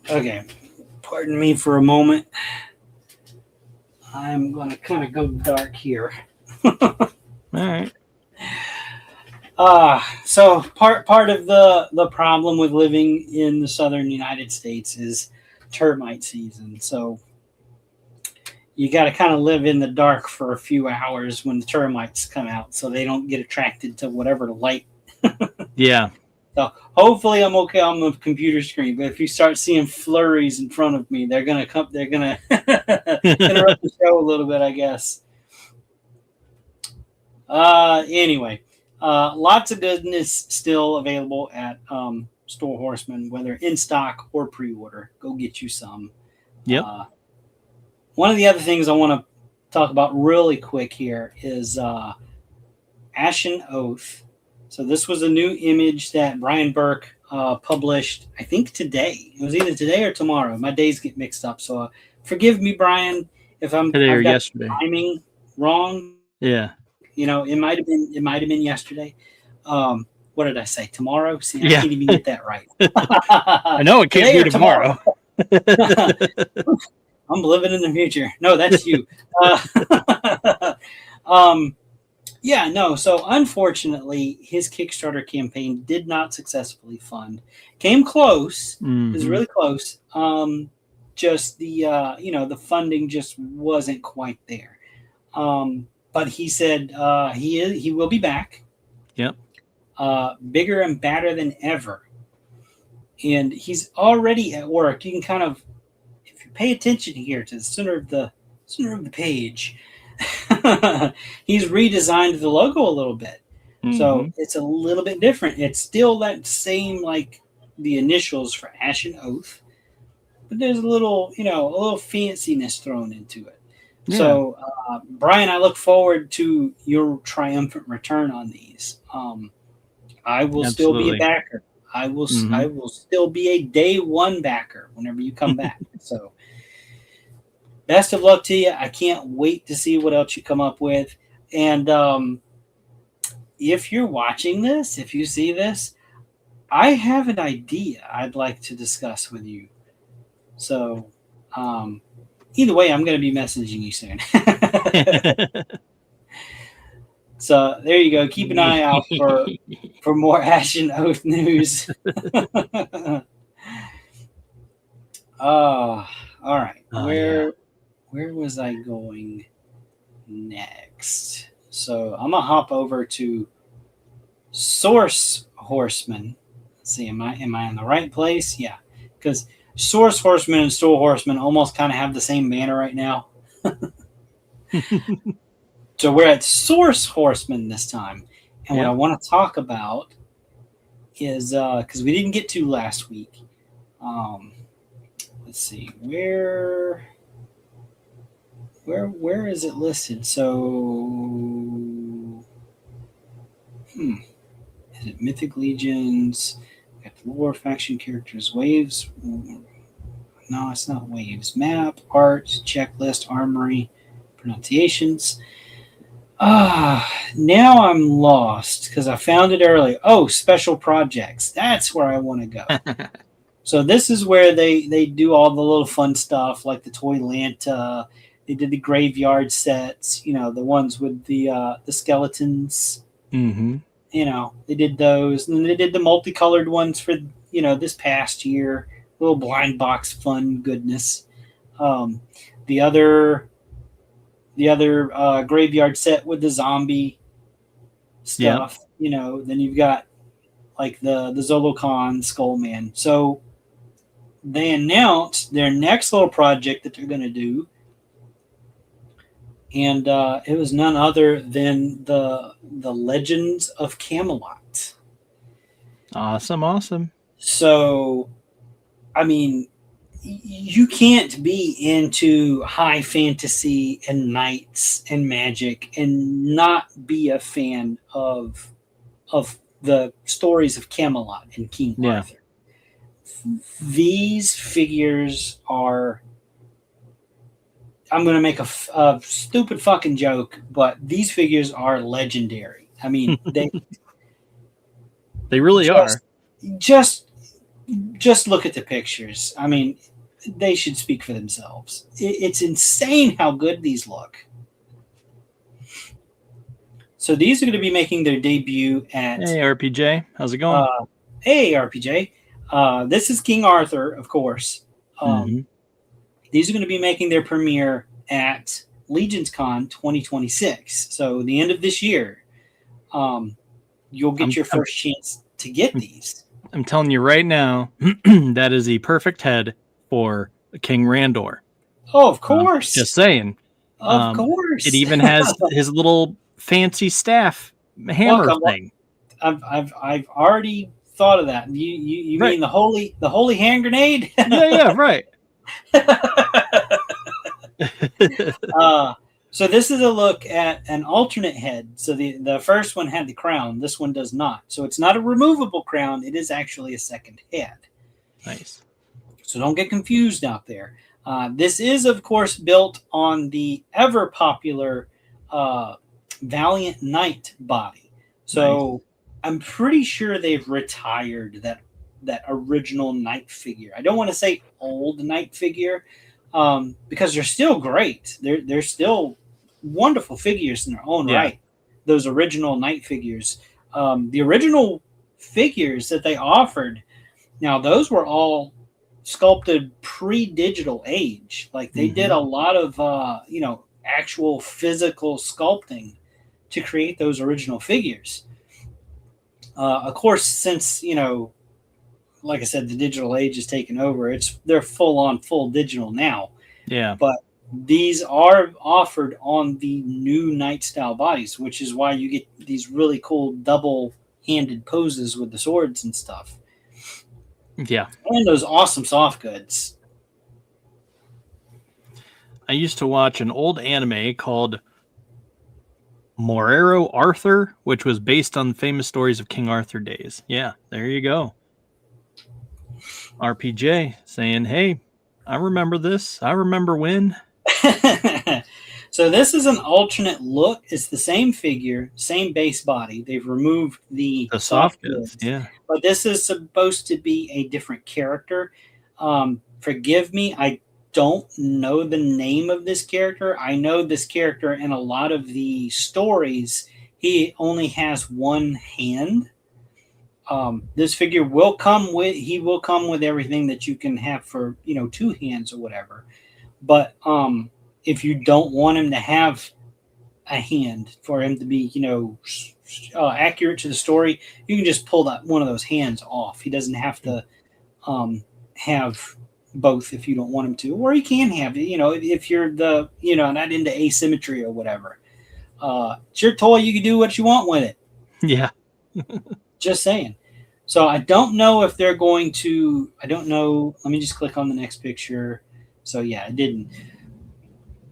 Okay. Pardon me for a moment. I'm going to kind of go dark here. All right. So part of the problem with living in the southern United States is termite season. So you got to kind of live in the dark for a few hours when the termites come out, so they don't get attracted to whatever light. Yeah. So hopefully I'm okay on the computer screen, but if you start seeing flurries in front of me, they're gonna interrupt the show a little bit, I guess. Anyway, lots of goodness still available at Store Horseman, whether in stock or pre-order. Go get you some. Yep. One of the other things I want to talk about really quick here is Ashen Oath. So this was a new image that Brian Burke published, I think today. It was either today or tomorrow. My days get mixed up, so forgive me, Brian, if I've got yesterday. The timing wrong. Yeah. It might have been yesterday. What did I say? Tomorrow? See, I can't even get that right. I know it can't be tomorrow. I'm living in the future. No, that's you. Yeah, no. So unfortunately, his Kickstarter campaign did not successfully fund. Came close. It was really close. Just the the funding just wasn't quite there. But he said he will be back. Yep. Bigger and badder than ever. And he's already at work. You can kind of, if you pay attention here to the center of the page, he's redesigned the logo a little bit. So it's a little bit different. It's still that same, like the initials for Ashen Oath, but there's a little fanciness thrown into it. Yeah. So, Brian, I look forward to your triumphant return on these. I will still be a backer. I will still be a day one backer whenever you come back. So best of luck to you. I can't wait to see what else you come up with. And if you're watching this, if you see this, I have an idea I'd like to discuss with you. So either way, I'm going to be messaging you soon. So there you go. Keep an eye out for more Ashen Oath news. All right. Where was I going next? So I'm gonna hop over to Source Horseman. Let's see, am I in the right place? Yeah, because Source Horseman and Store Horseman almost kind of have the same banner right now. So we're at Source Horseman this time. And what I want to talk about is, because we didn't get to last week. Let's see, where is it listed? So, is it Mythic Legions? We got the lore, faction characters, waves. No, it's not waves. Map, art, checklist, armory, pronunciations. Now I'm lost because I found it earlier. Oh, special projects. That's where I want to go. So this is where they do all the little fun stuff like the Toy Lanta. They did the graveyard sets, the ones with the skeletons. Mm-hmm. They did those. And then they did the multicolored ones for, this past year. Little blind box fun goodness. The other graveyard set with the zombie stuff. Yep. Then you've got like the Zolokon Skullman. So they announced their next little project that they're going to do, and it was none other than the Legends of Camelot. Awesome. So, I mean, you can't be into high fantasy and knights and magic and not be a fan of the stories of Camelot and King Arthur. These figures are, I'm going to make a stupid fucking joke, but these figures are legendary. I mean, they really are. Just look at the pictures. I mean, they should speak for themselves. It's insane how good these look. So these are going to be making their debut at... Hey, RPJ. How's it going? Hey, RPJ. This is King Arthur, of course. These are going to be making their premiere at LegionsCon 2026. So the end of this year, you'll get your first chance to get these. I'm telling you right now, that is the perfect head for King Randor. Oh, of course. Just saying. Of course. It even has his little fancy staff hammer thing. I've already thought of that. You mean the holy hand grenade? yeah, right. So this is a look at an alternate head. So the first one had the crown. This one does not. So it's not a removable crown. It is actually a second head. Nice. So don't get confused out there. This is, of course, built on the ever popular Valiant Knight body. So nice. I'm pretty sure they've retired that original Knight figure. I don't want to say old Knight figure because they're still great. They're still wonderful figures in their own right. Those original Knight figures. The original figures that they offered, now those were all sculpted pre-digital age. Like they did a lot of actual physical sculpting to create those original figures. Of course, since like I said, the digital age has taken over. They're full digital now. Yeah. But these are offered on the new Knight style bodies, which is why you get these really cool double-handed poses with the swords and stuff. Yeah. And those awesome soft goods. I used to watch an old anime called Morero Arthur, which was based on famous stories of King Arthur days. Yeah, there you go. RPJ saying, hey, I remember this. I remember when. So this is an alternate look. It's the same figure, same base body. They've removed the soft goods. Yeah. But this is supposed to be a different character. Forgive me, I don't know the name of this character. I know this character in a lot of the stories, he only has one hand. This figure will come with everything that you can have for, 2 hands or whatever. But if you don't want him to have a hand for him to be, accurate to the story, you can just pull that one of those hands off. He doesn't have to have both if you don't want him to, or he can have it, if you're not into asymmetry or whatever. It's your toy. You can do what you want with it. Yeah. Just saying. So I don't know if they're going to, I don't know. Let me just click on the next picture. So yeah, I didn't.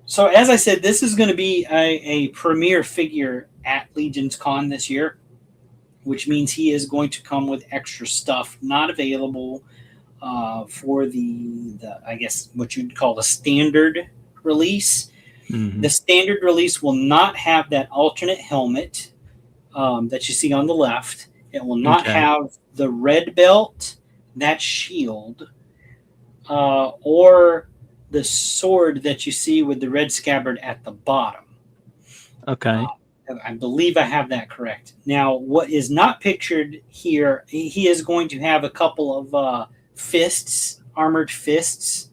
So as I said, this is going to be a premiere figure at LegionsCon this year, which means he is going to come with extra stuff not available for the I guess what you'd call the standard release. The standard release will not have that alternate helmet that you see on the left. It will not have the red belt, that shield, or the sword that you see with the red scabbard at the bottom. Okay. I believe I have that correct. Now, what is not pictured here, he is going to have a couple of fists, armored fists.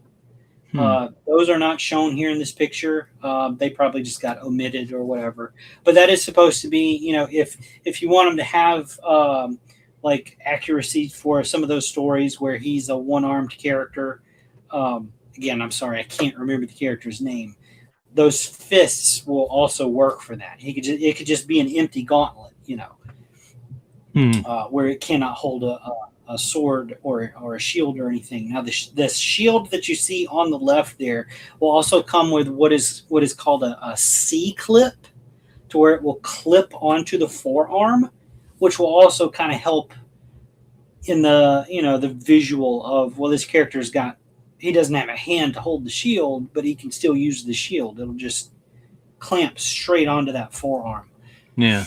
Those are not shown here in this picture. They probably just got omitted or whatever. But that is supposed to be, if you want him to have like accuracy for some of those stories where he's a one-armed character. Again, I'm sorry, I can't remember the character's name. Those fists will also work for that. It could just be an empty gauntlet, where it cannot hold a sword or a shield or anything. Now, the shield that you see on the left there will also come with what is called a C-clip, to where it will clip onto the forearm, which will also kind of help in the the visual of, well, this character's got. He doesn't have a hand to hold the shield, but he can still use the shield. It'll just clamp straight onto that forearm. Yeah.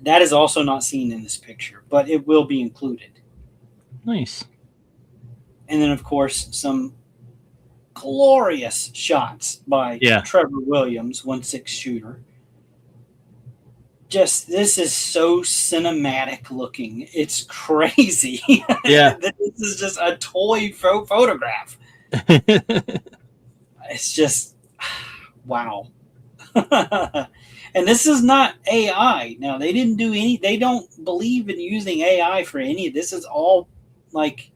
That is also not seen in this picture, but it will be included. Nice. And then, of course, some glorious shots by Trevor Williams, 1/6 shooter. This is so cinematic looking. It's crazy. Yeah. This is just a toy photograph. It's just, wow. And this is not AI. Now, they don't believe in using AI for any of this. Is all like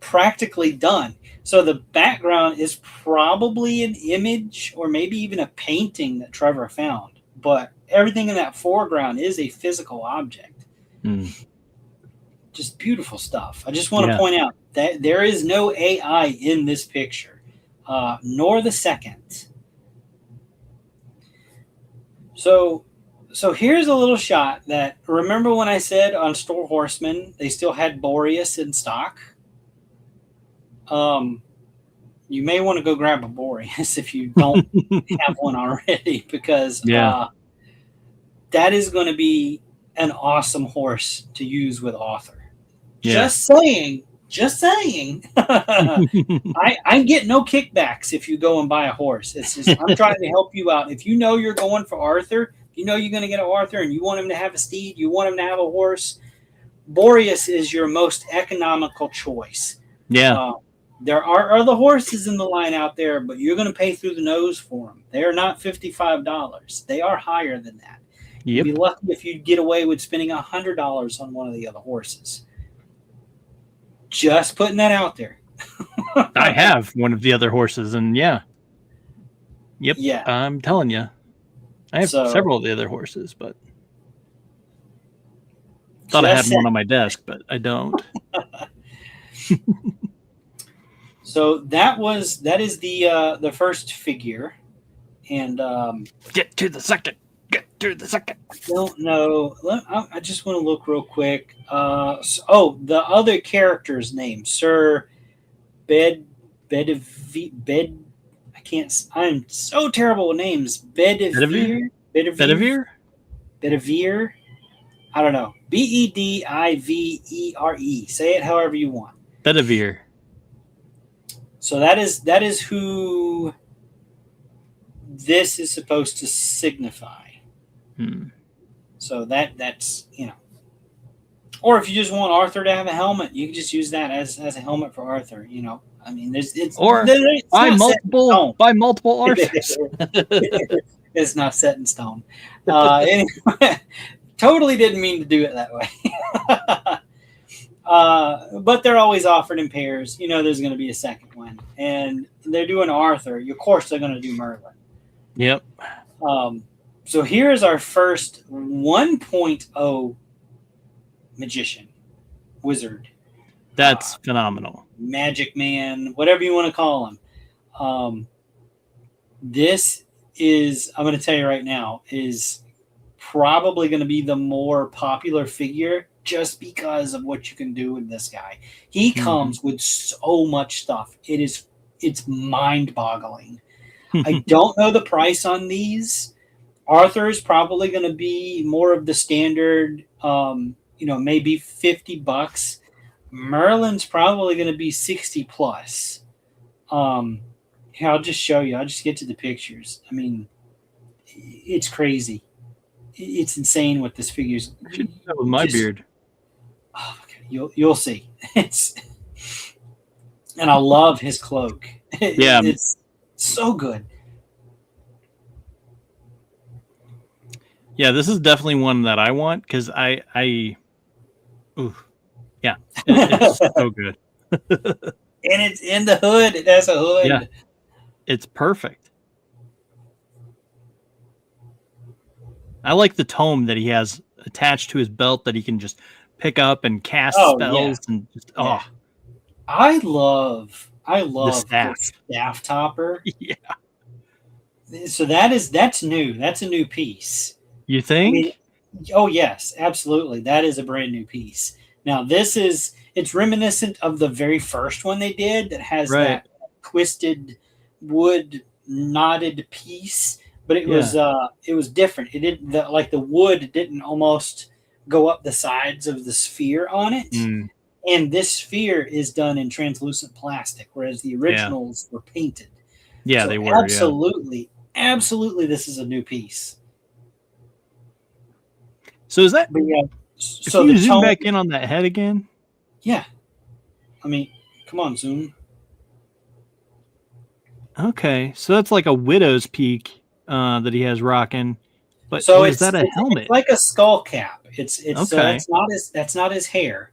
practically done. So the background is probably an image or maybe even a painting that Trevor found. But everything in that foreground is a physical object. Just beautiful stuff. I just want to point out that there is no AI in this picture, nor the second. So here's a little shot that, remember when I said on Store Horseman they still had Boreas in stock? You may want to go grab a Boreas if you don't have one already, because that is going to be an awesome horse to use with Arthur. Just saying. I get no kickbacks if you go and buy a horse. It's just, I'm trying to help you out. If you know you're going for Arthur, you're going to get an Arthur and you want him to have a steed, you want him to have a horse, Boreas is your most economical choice. There are other horses in the line out there, but you're going to pay through the nose for them. They are not $55. They are higher than that. You'd be lucky if you get away with spending $100 on one of the other horses. Just putting that out there. I have one of the other horses, and I'm telling you, I have several of the other horses, but thought I had one on my desk, but I don't. So that is the first figure, and get to the second. I don't know. I just want to look real quick. The other character's name, Sir Bedivere. I'm so terrible with names. Bedivere. I don't know. Bedivere. Say it however you want. Bedivere. So that is who this is supposed to signify. So that's or if you just want Arthur to have a helmet, you can just use that as a helmet for Arthur. I mean, buy multiple Arthurs. It's not set in stone. Anyway, totally didn't mean to do it that way. But they're always offered in pairs. There's going to be a second one, and they're doing Arthur. Of course, they're going to do Merlin. Yep. So here's our first 1.0 magician, wizard. That's phenomenal. Magic man, whatever you want to call him. This is, I'm going to tell you right now, is probably going to be the more popular figure just because of what you can do with this guy. He comes with so much stuff. It's mind-boggling. I don't know the price on these. Arthur's probably going to be more of the standard, maybe $50. Merlin's probably going to be 60 plus. Here, I'll just show you. I'll just get to the pictures. I mean, it's crazy. It's insane what this figure's. I should do that with my beard. Oh, okay. You'll see. And I love his cloak. It's so good. Yeah, this is definitely one that I want because it's so good. And it's in the hood. It has a hood. Yeah, it's perfect. I like the tome that he has attached to his belt that he can just pick up and cast spells and just I love the staff topper. Yeah. So that's new. That's a new piece. You think? I mean, oh yes, absolutely. That is a brand new piece. Now it's reminiscent of the very first one they did that has that twisted wood knotted piece, but it was different. It didn't the wood didn't almost go up the sides of the sphere on it. And this sphere is done in translucent plastic, whereas the originals were painted. Yeah, so they were. Absolutely, this is a new piece. So is that? But yeah. So you zoom back in on that head again. Yeah. I mean, come on, zoom. Okay, so that's like a widow's peak that he has rocking. But so is that a helmet? It's like a skull cap. It's okay. That's not his hair.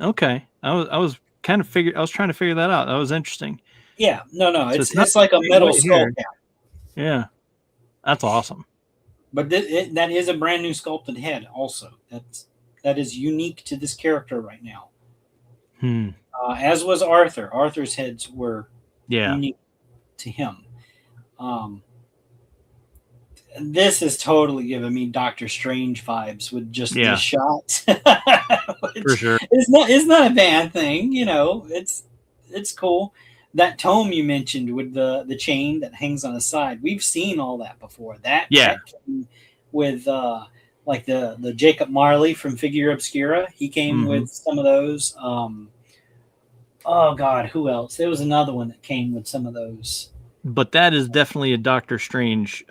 Okay, I was trying to figure that out. That was interesting. Yeah, no, so it's like a metal skull cap. Yeah, that's awesome. But that is a brand new sculpted head. Also, that is unique to this character right now. As was Arthur. Arthur's heads were unique to him. This is totally giving me Doctor Strange vibes with just the shot. For sure, it's not a bad thing. It's cool. That tome you mentioned with the chain that hangs on the side, we've seen all that before. That came with like the Jacob Marley from Figure Obscura. He came with some of those. Oh God, who else? There was another one that came with some of those. But that is definitely a Doctor Strange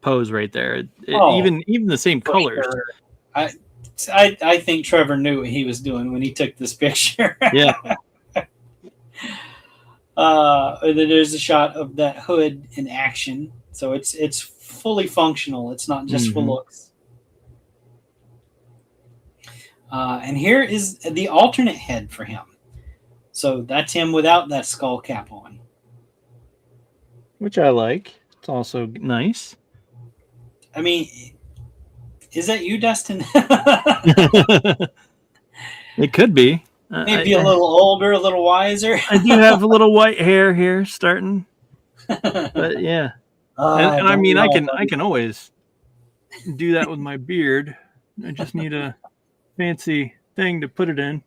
pose right there. Even the same colors. Sure. I think Trevor knew what he was doing when he took this picture. Yeah. There's a shot of that hood in action, so it's fully functional. It's not just for looks. And here is the alternate head for him. So that's him without that skull cap on, which I like. It's also nice. I mean, is that you, Dustin? It could be. Maybe a little older, a little wiser. I do have a little white hair here starting, but yeah. And I mean, I can always do that with my beard. I just need a fancy thing to put it in.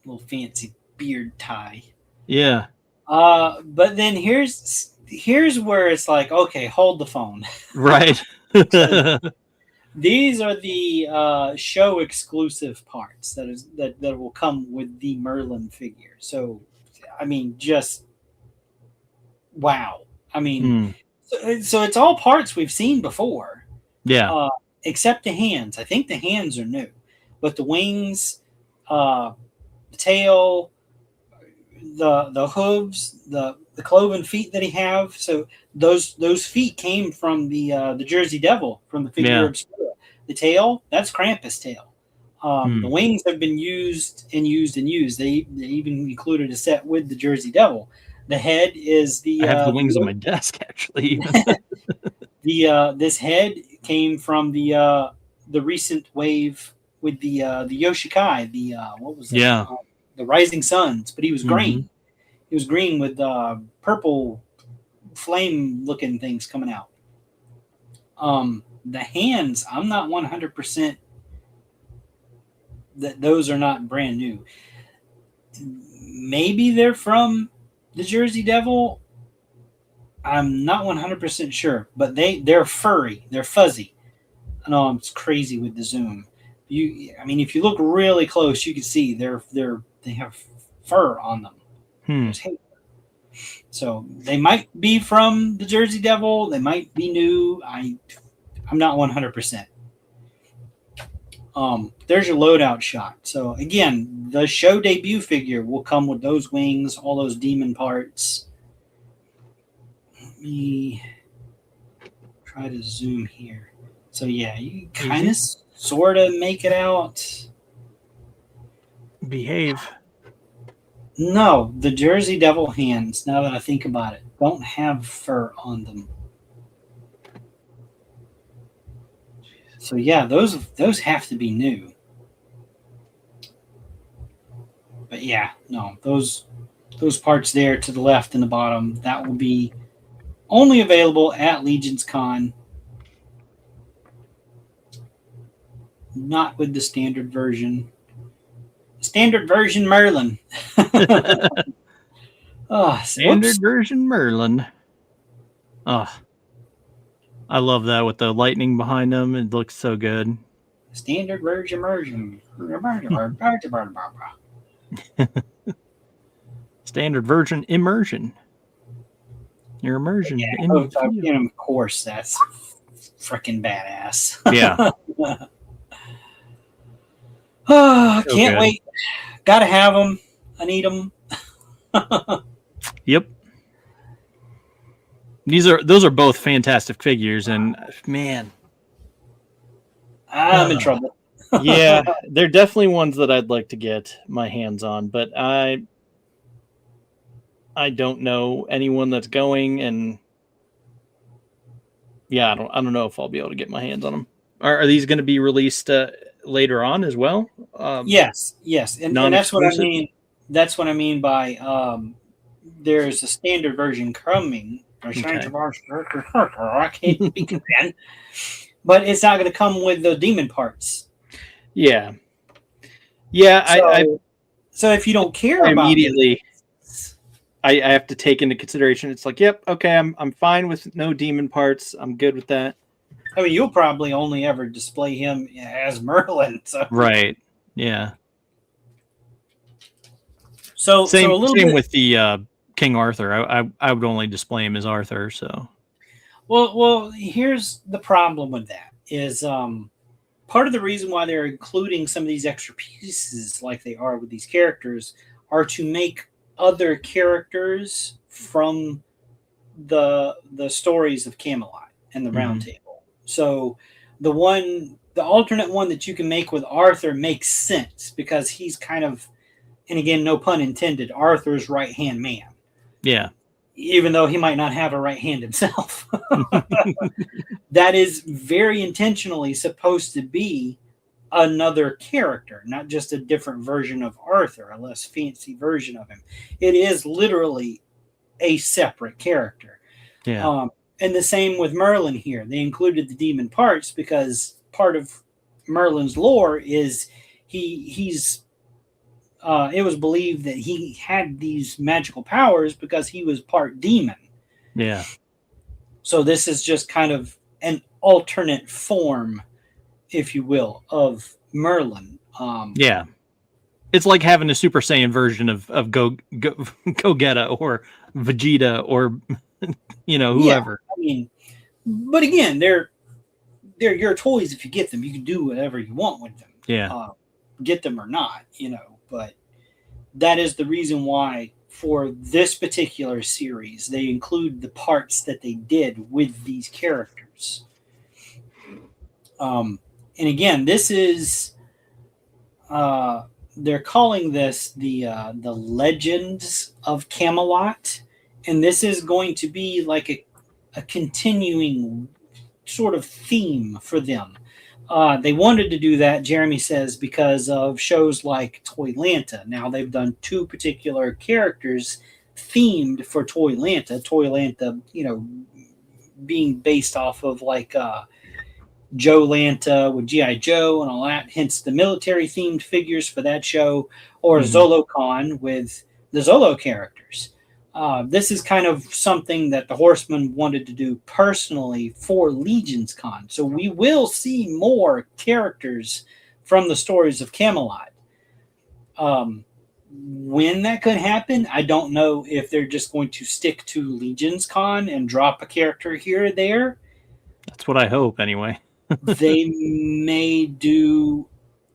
Little fancy beard tie. Yeah. But then here's where it's like, okay, hold the phone. Right. These are the show exclusive parts that will come with the Merlin figure. So, I mean, just wow. I mean, so it's all parts we've seen before. Yeah. Except the hands. I think the hands are new, but the wings, the tail, the hooves, the cloven feet that he have. So those feet came from the Jersey Devil from the figure obscura. The tail, that's Krampus' tail. The wings have been used. They even included a set with the Jersey Devil. The head is the. I have the wings on my desk actually. This head came from the recent wave with the Yoshikai. What was that? Yeah. The Rising Suns, but he was green. He was green with purple flame-looking things coming out. The hands, I'm not 100% that those are not brand new. Maybe they're from the Jersey Devil, I'm not 100% sure, but they're furry. They're fuzzy. I know it's crazy with the zoom. If you look really close, you can see they have fur on them. There's hair. So they might be from the Jersey Devil. They might be new. I'm not 100%. There's your loadout shot. So again, the show debut figure will come with those wings, all those demon parts. Let me try to zoom here. So yeah, you kind of sort of make it out. Behave. No, the Jersey Devil hands, now that I think about it, don't have fur on them. So yeah, those have to be new. But yeah, no, those parts there to the left and the bottom, that will be only available at Legion's Con. Not with the standard version. Standard version Merlin. Standard version Merlin. Oh, I love that with the lightning behind them. It looks so good. Standard version Merlin. Standard version immersion. Your immersion. Yeah, of course, that's freaking badass. Yeah. Can't wait. Gotta have them. I need them. Yep. Those are both fantastic figures, and man, I'm in trouble. Yeah, they're definitely ones that I'd like to get my hands on, but I don't know anyone that's going, and yeah, I don't know if I'll be able to get my hands on them. Are these going to be released later on as well? Yes, and that's what I mean. That's what I mean by there's a standard version coming. I can't speak again, but it's not going to come with the demon parts. Yeah. So if you don't care about immediately, I have to take into consideration. It's like, yep, okay, I'm fine with no demon parts. I'm good with that. I mean, you'll probably only ever display him as Merlin. So. Right. Yeah. So same a little bit with the King Arthur. I would only display him as Arthur. So. Well, here's the problem with that is part of the reason why they're including some of these extra pieces like they are with these characters are to make other characters from the stories of Camelot and the Round Table. So the alternate one that you can make with Arthur makes sense because he's kind of, and again, no pun intended, Arthur's right-hand man. Yeah. Even though he might not have a right hand himself. That is very intentionally supposed to be another character, not just a different version of Arthur, a less fancy version of him. It is literally a separate character. Yeah. And the same with Merlin here. They included the demon parts because part of Merlin's lore is he's it was believed that he had these magical powers because he was part demon. Yeah. So this is just kind of an alternate form, if you will, of Merlin. Yeah. It's like having a Super Saiyan version of Gogeta or Vegeta or whoever. Yeah, I mean, but again, they're your toys. If you get them, you can do whatever you want with them. Yeah. Get them or not, but that is the reason why for this particular series, they include the parts that they did with these characters. And again, this is, they're calling this the Legends of Camelot. And this is going to be like a continuing sort of theme for them. They wanted to do that, Jeremy says, because of shows like Toylanta. Now, they've done two particular characters themed for Toylanta. Toylanta, being based off of like Joe Lanta with G.I. Joe and all that, hence the military-themed figures for that show, or ZoloCon with the Zolo characters. This is kind of something that the Horsemen wanted to do personally for Legion's Con. So we will see more characters from the stories of Camelot. When that could happen, I don't know if they're just going to stick to Legion's Con and drop a character here or there. That's what I hope, anyway. They may do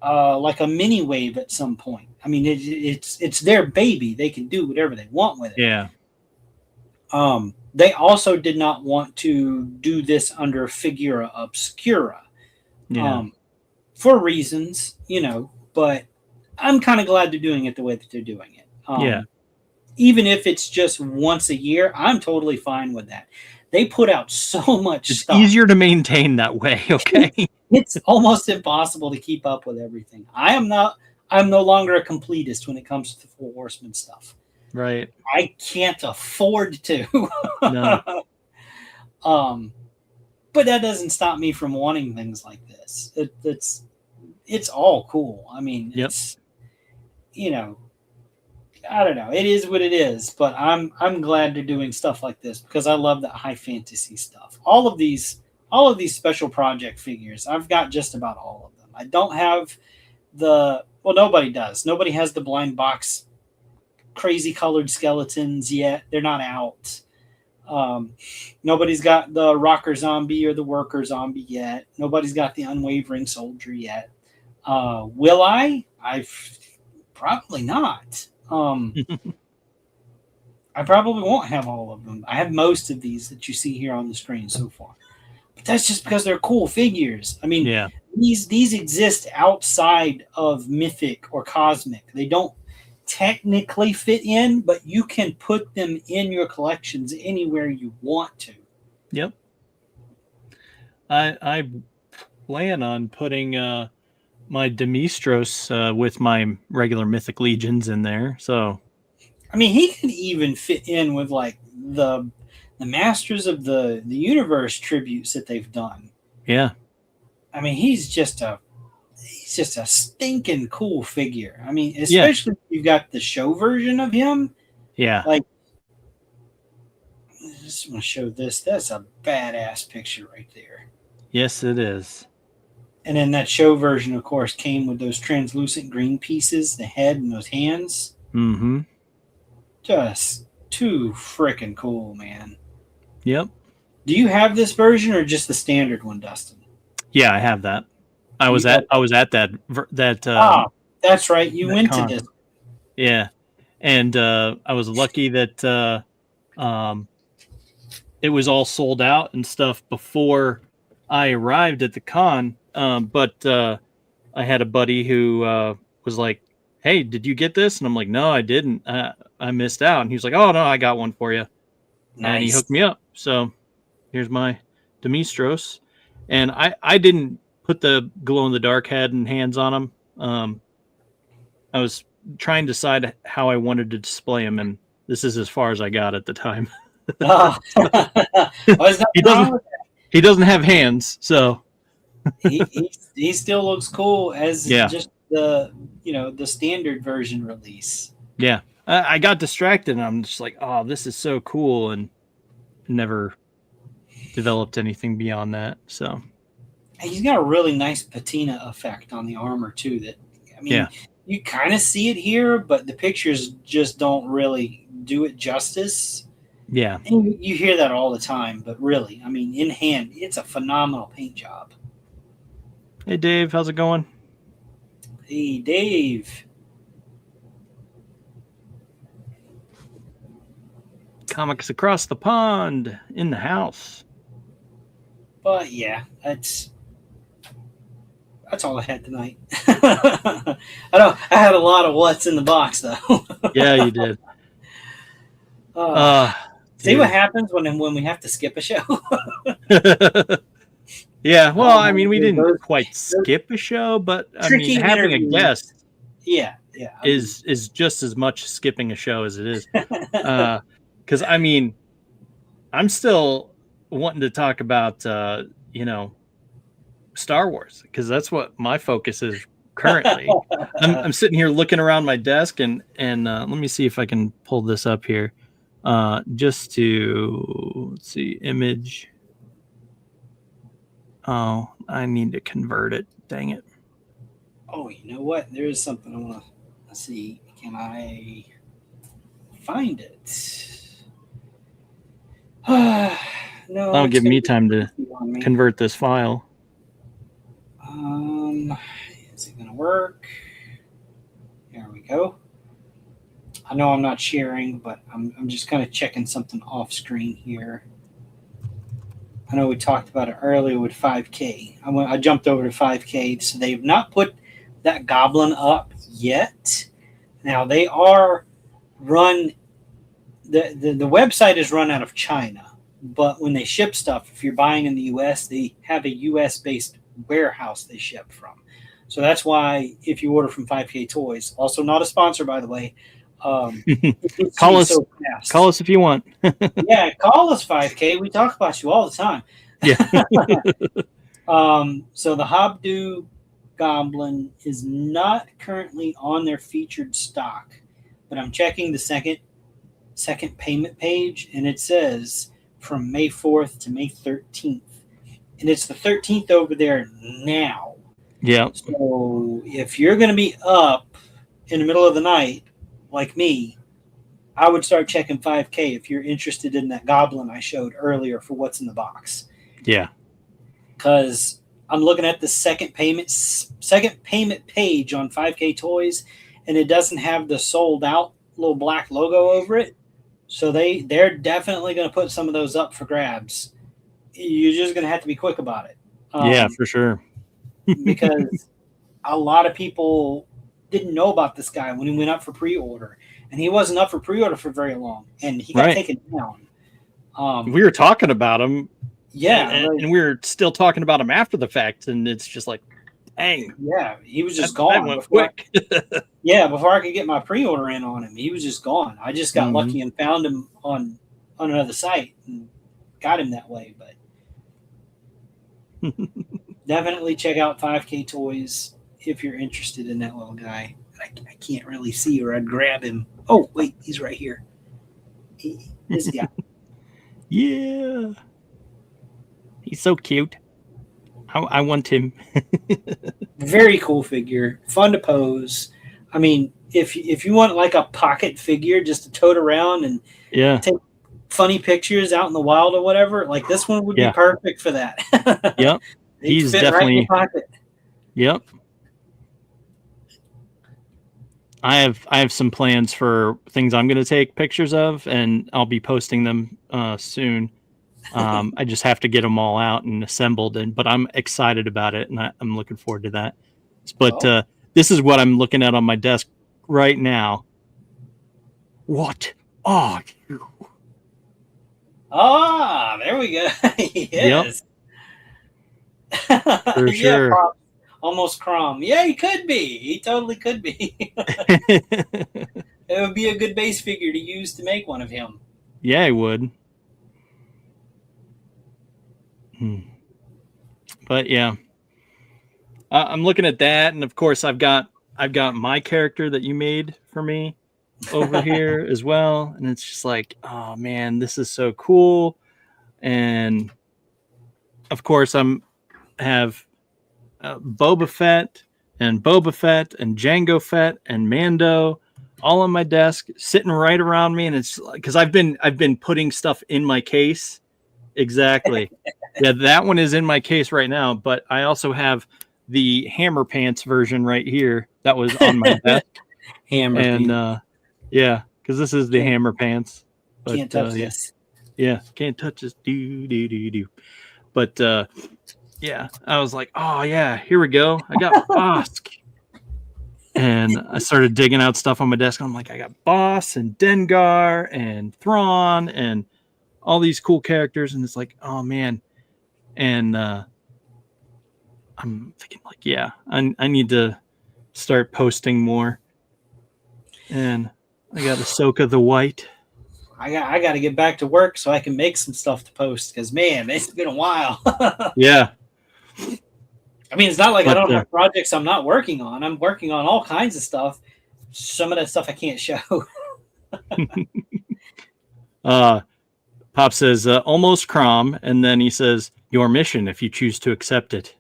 like a mini wave at some point. I mean, it's their baby. They can do whatever they want with it. Yeah. They also did not want to do this under Figura Obscura. Yeah. For reasons, but I'm kind of glad they're doing it the way that they're doing it. Yeah. Even if it's just once a year, I'm totally fine with that. They put out so much stuff. It's easier to maintain that way, okay? It's almost impossible to keep up with everything. I'm no longer a completist when it comes to the Four Horsemen stuff. Right. I can't afford to. No. But that doesn't stop me from wanting things like this. It's all cool. I mean, it's I don't know. It is what it is, but I'm glad they're doing stuff like this because I love that high fantasy stuff. All of these special project figures, I've got just about all of them. I don't have nobody does. Nobody has the blind box crazy colored skeletons yet. They're not out. Nobody's got the rocker zombie or the worker zombie yet. Nobody's got the unwavering soldier yet. Will I? I've probably not. I probably won't have all of them. I have most of these that you see here on the screen so far. But that's just because they're cool figures. I mean, these exist outside of Mythic or Cosmic. They don't technically fit in, but you can put them in your collections anywhere you want to. Yep. I plan on putting my Demistros with my regular Mythic Legions in there. So, I mean, he could even fit in with like the Masters of the Universe tributes that they've done. Yeah. I mean, he's just a stinking cool figure. I mean, especially if you've got the show version of him. Yeah. Like, I just want to show this. That's a badass picture right there. Yes, it is. And then that show version, of course, came with those translucent green pieces, the head and those hands. Mm-hmm. Just too freaking cool, man. Yep. Do you have this version or just the standard one, Dustin? Yeah, I have that. I was at that. That's right. You went to this. Yeah, and I was lucky that it was all sold out and stuff before I arrived at the con. But I had a buddy who was like, "Hey, did you get this?" And I'm like, "No, I didn't. I missed out." And he was like, "Oh no, I got one for you." Nice. And he hooked me up. So here's my Demistros, and I didn't put the glow in the dark head and hands on him. I was trying to decide how I wanted to display him, and this is as far as I got at the time. He doesn't have hands, so he still looks cool as just the standard version release. Yeah, I got distracted, and I'm just like, oh, this is so cool, and never developed anything beyond that. So he's got a really nice patina effect on the armor too. That you kind of see it here, but the pictures just don't really do it justice. Yeah, and you hear that all the time, but really, I mean, in hand, it's a phenomenal paint job. Hey, Dave, how's it going? Hey, Dave. Comics across the pond in the house. But yeah, that's all I had tonight. I had a lot of what's in the box though. Yeah, you did. See what happens when we have to skip a show. Yeah, well, I mean, we didn't quite skip a show, but I mean, having a guest, is just as much skipping a show as it is. Because I mean, I'm still wanting to talk about Star Wars, because that's what my focus is currently. I'm sitting here looking around my desk, and let me see if I can pull this up here. just to, let's see, image. Oh, I need to convert it. Dang it. Oh, you know what? There is something I want to, let's see. Can I find it? No. That'll give me time to convert this file. Is it going to work? There we go. I know I'm not sharing, but I'm just kind of checking something off screen here. I know we talked about it earlier with 5K. I jumped over to 5K, so they've not put that goblin up yet. Now they are run. The website is run out of China, but when they ship stuff, if you're buying in the U.S., they have a U.S.-based warehouse they ship from. So that's why if you order from 5K Toys, also not a sponsor, by the way, call us if you want. Yeah, call us 5K. We talk about you all the time. Yeah. So the Hobdo Goblin is not currently on their featured stock, but I'm checking the second payment page, and it says from May 4th to May 13th, and it's the 13th over there now. Yeah. So if you're going to be up in the middle of the night, like me, I would start checking 5K if you're interested in that goblin I showed earlier for what's in the box. Yeah. Because I'm looking at the second payment page on 5K Toys, and it doesn't have the sold out little black logo over it. So they're definitely going to put some of those up for grabs. You're just going to have to be quick about it. Yeah, for sure. Because a lot of people didn't know about this guy when he went up for pre-order, and he wasn't up for pre-order for very long, and he got taken down. We were talking about him, and we were still talking about him after the fact, and it's just like, dang, yeah, he was just gone. That went quick. Before I could get my pre-order in on him, he was just gone. I just got lucky and found him on another site and got him that way. But definitely check out 5K Toys if you're interested in that little guy. I can't really see, or I'd grab him. Oh, wait, he's right here. This guy. Yeah. He's so cute. I want him. Very cool figure. Fun to pose. I mean, if you want like a pocket figure just to tote around and take funny pictures out in the wild or whatever, like this one would be perfect for that. Yep. He's definitely right in your pocket. Yep. I have some plans for things I'm going to take pictures of, and I'll be posting them soon. I just have to get them all out and assembled, but I'm excited about it, and I'm looking forward to that. But this is what I'm looking at on my desk right now. What are you? Ah, there we go. Yes. Yep. For sure. Pop, almost Crom. Yeah, he could be. He totally could be. It would be a good base figure to use to make one of him. Yeah, he would. But yeah, I'm looking at that, and of course I've got my character that you made for me over here as well, and it's just like, oh man, this is so cool. And of course have Boba Fett and Jango Fett and Mando all on my desk, sitting right around me, and it's because I've been putting stuff in my case. Exactly. Yeah, that one is in my case right now, but I also have the Hammer Pants version right here that was on my desk. Because this is the Hammer Pants. But, can't touch this. Yeah, can't touch this. Do. But I was like, oh yeah, here we go. I got Bosk. And I started digging out stuff on my desk. I'm like, I got Boss and Dengar and Thrawn and all these cool characters, and it's like, oh man. And I'm thinking like, I need to start posting more. And I got Ahsoka the White. I got to get back to work so I can make some stuff to post, because man, it's been a while. Yeah. I mean, it's not like I don't have projects I'm not working on. I'm working on all kinds of stuff. Some of that stuff I can't show. Pop says, almost Crom, and then he says, your mission if you choose to accept it.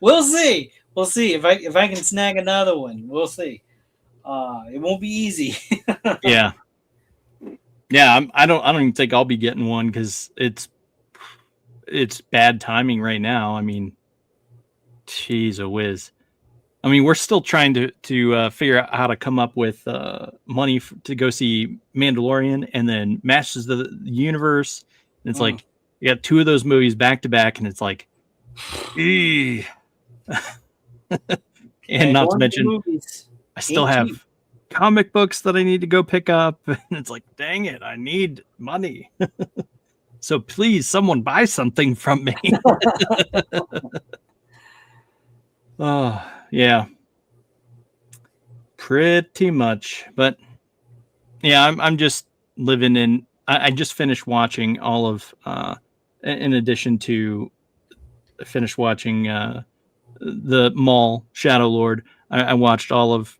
We'll see. We'll see if I can snag another one. We'll see. It won't be easy. Yeah. I don't even think I'll be getting one because it's bad timing right now. I mean, geez, a whiz. I mean, we're still trying to figure out how to come up with money to go see Mandalorian and then Masters of the Universe. And it's like you got two of those movies back to back, and it's like, and not to mention, I still have comic books that I need to go pick up, and it's like, dang it, I need money. So please, someone buy something from me. Oh, yeah. Pretty much. But yeah, I'm just living in I just finished watching all of in addition to finish watching the Maul Shadow Lord, I watched all of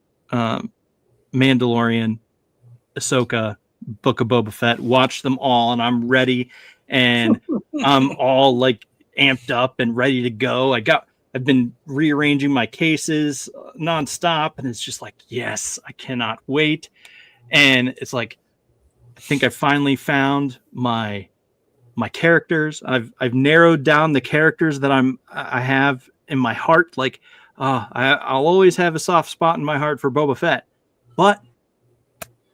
Mandalorian, Ahsoka, Book of Boba Fett, watched them all, and I'm ready, and I'm all like amped up and ready to go. I've been rearranging my cases nonstop, and it's just like, yes, I cannot wait. And it's like, I think I finally found my characters. I've narrowed down the characters that I have in my heart. Like, I'll always have a soft spot in my heart for Boba Fett, but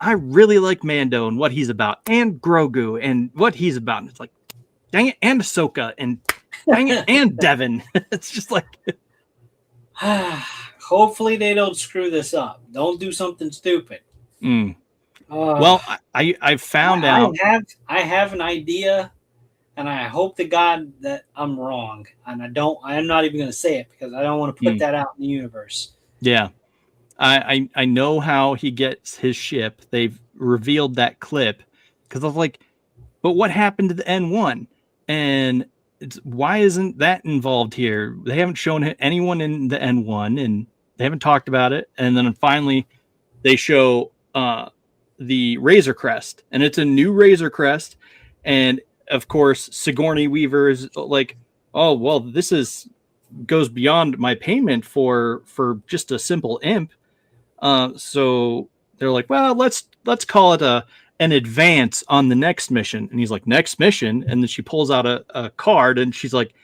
I really like Mando and what he's about, and Grogu and what he's about. And it's like, dang it, and Ahsoka, and dang it, and Devin. It's just like, hopefully they don't screw this up. Don't do something stupid. Well, I found out. I have an idea, and I hope to God that I'm wrong. And I'm not even going to say it because I don't want to put that out in the universe. Yeah. I know how he gets his ship. They've revealed that clip because I was like, but what happened to the N1? And why isn't that involved here? They haven't shown anyone in the N1, and they haven't talked about it. And then finally, they show the Razor Crest, and it's a new Razor Crest. And of course, Sigourney Weaver is like, oh well, this goes beyond my payment for just a simple imp. So they're like, well, let's call it an advance on the next mission. And he's like, next mission? And then she pulls out a card, and she's like,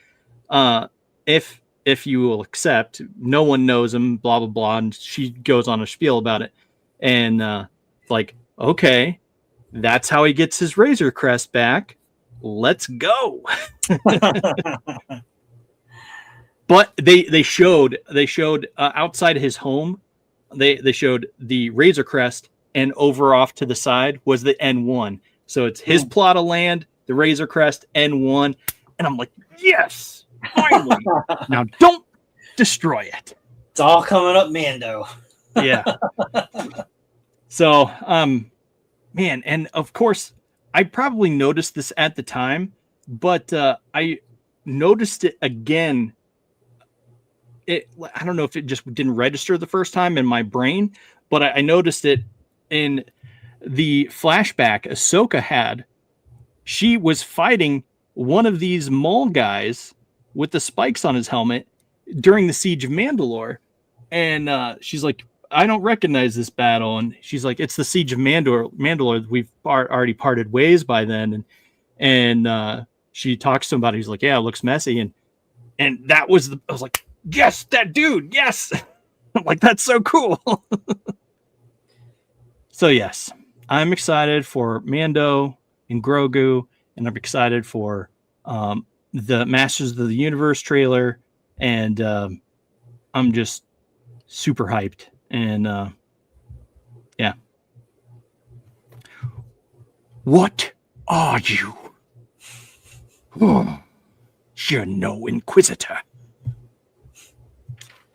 if you will accept, no one knows him, blah, blah, blah. And she goes on a spiel about it. And like, okay, that's how he gets his Razor Crest back. Let's go. But they showed outside his home, they showed the Razor Crest, and over off to the side was the N1. So it's his plot of land, the Razor Crest, N1, and I'm like, yes, finally. Now don't destroy it. It's all coming up, Mando. Yeah. So, man, and of course, I probably noticed this at the time, but I noticed it again. I don't know if it just didn't register the first time in my brain, but I noticed it in the flashback Ahsoka had. She was fighting one of these Maul guys with the spikes on his helmet during the Siege of Mandalore. And she's like, I don't recognize this battle. And she's like, it's the Siege of Mandalore. We've already parted ways by then. And she talks to him about it. He's like, yeah, it looks messy. And that was I was like, yes, that dude. Yes. I'm like, that's so cool. So yes, I'm excited for Mando and Grogu, and I'm excited for the Masters of the Universe trailer. And I'm just super hyped. And yeah. What are you? Oh, you're no Inquisitor.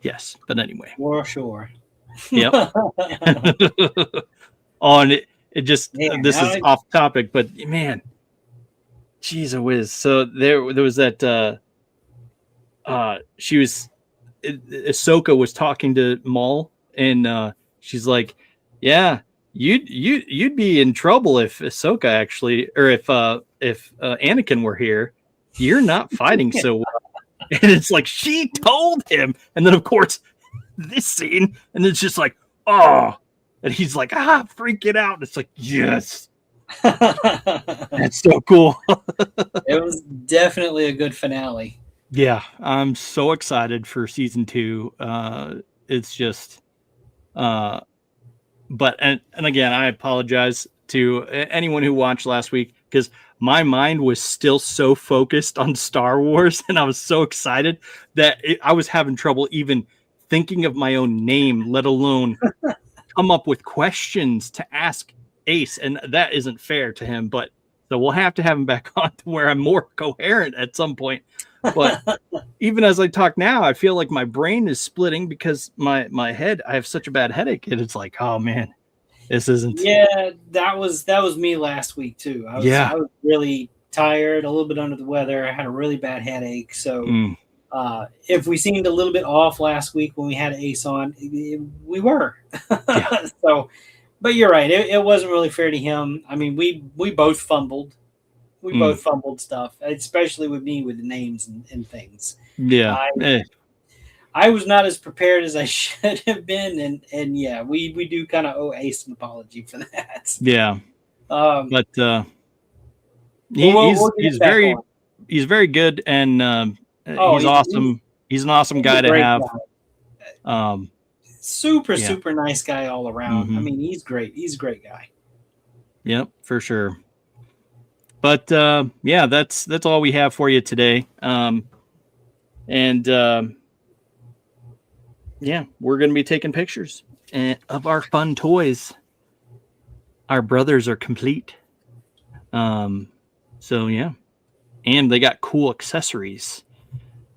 Yes, but anyway. For sure. Yep. On it just this is off topic, but man, geez a whiz. So there was that Ahsoka was talking to Maul, and she's like, yeah, you'd be in trouble if Ahsoka actually, or if Anakin were here. You're not fighting so well. And it's like she told him, and then of course this scene, and it's just like, oh, and he's like, freaking out. It's like, yes, that's so cool. It was definitely a good finale. Yeah, I'm so excited for season 2. It's just, but and again, I apologize to anyone who watched last week because my mind was still so focused on Star Wars, and I was so excited that I was having trouble even thinking of my own name, let alone come up with questions to ask Ace, and that isn't fair to him. But so we'll have to have him back on to where I'm more coherent at some point. But even as I talk now, I feel like my brain is splitting because my head, I have such a bad headache, and it's like, oh man, this isn't. Yeah, that was me last week too. I was really tired, a little bit under the weather. I had a really bad headache. So if we seemed a little bit off last week when we had Ace on, we were. Yeah. So, but you're right. It wasn't really fair to him. I mean, we both fumbled. We both fumbled stuff, especially with me with the names and things. Yeah. I was not as prepared as I should have been. And yeah, we do kind of owe Ace an apology for that. Yeah. But he's very good, and he's awesome. He's an awesome guy to have. Super nice guy all around. Mm-hmm. I mean, he's great. He's a great guy. Yep, for sure. But yeah, that's all we have for you today. Yeah, we're going to be taking pictures of our fun toys. Our brothers are complete. So yeah, and they got cool accessories.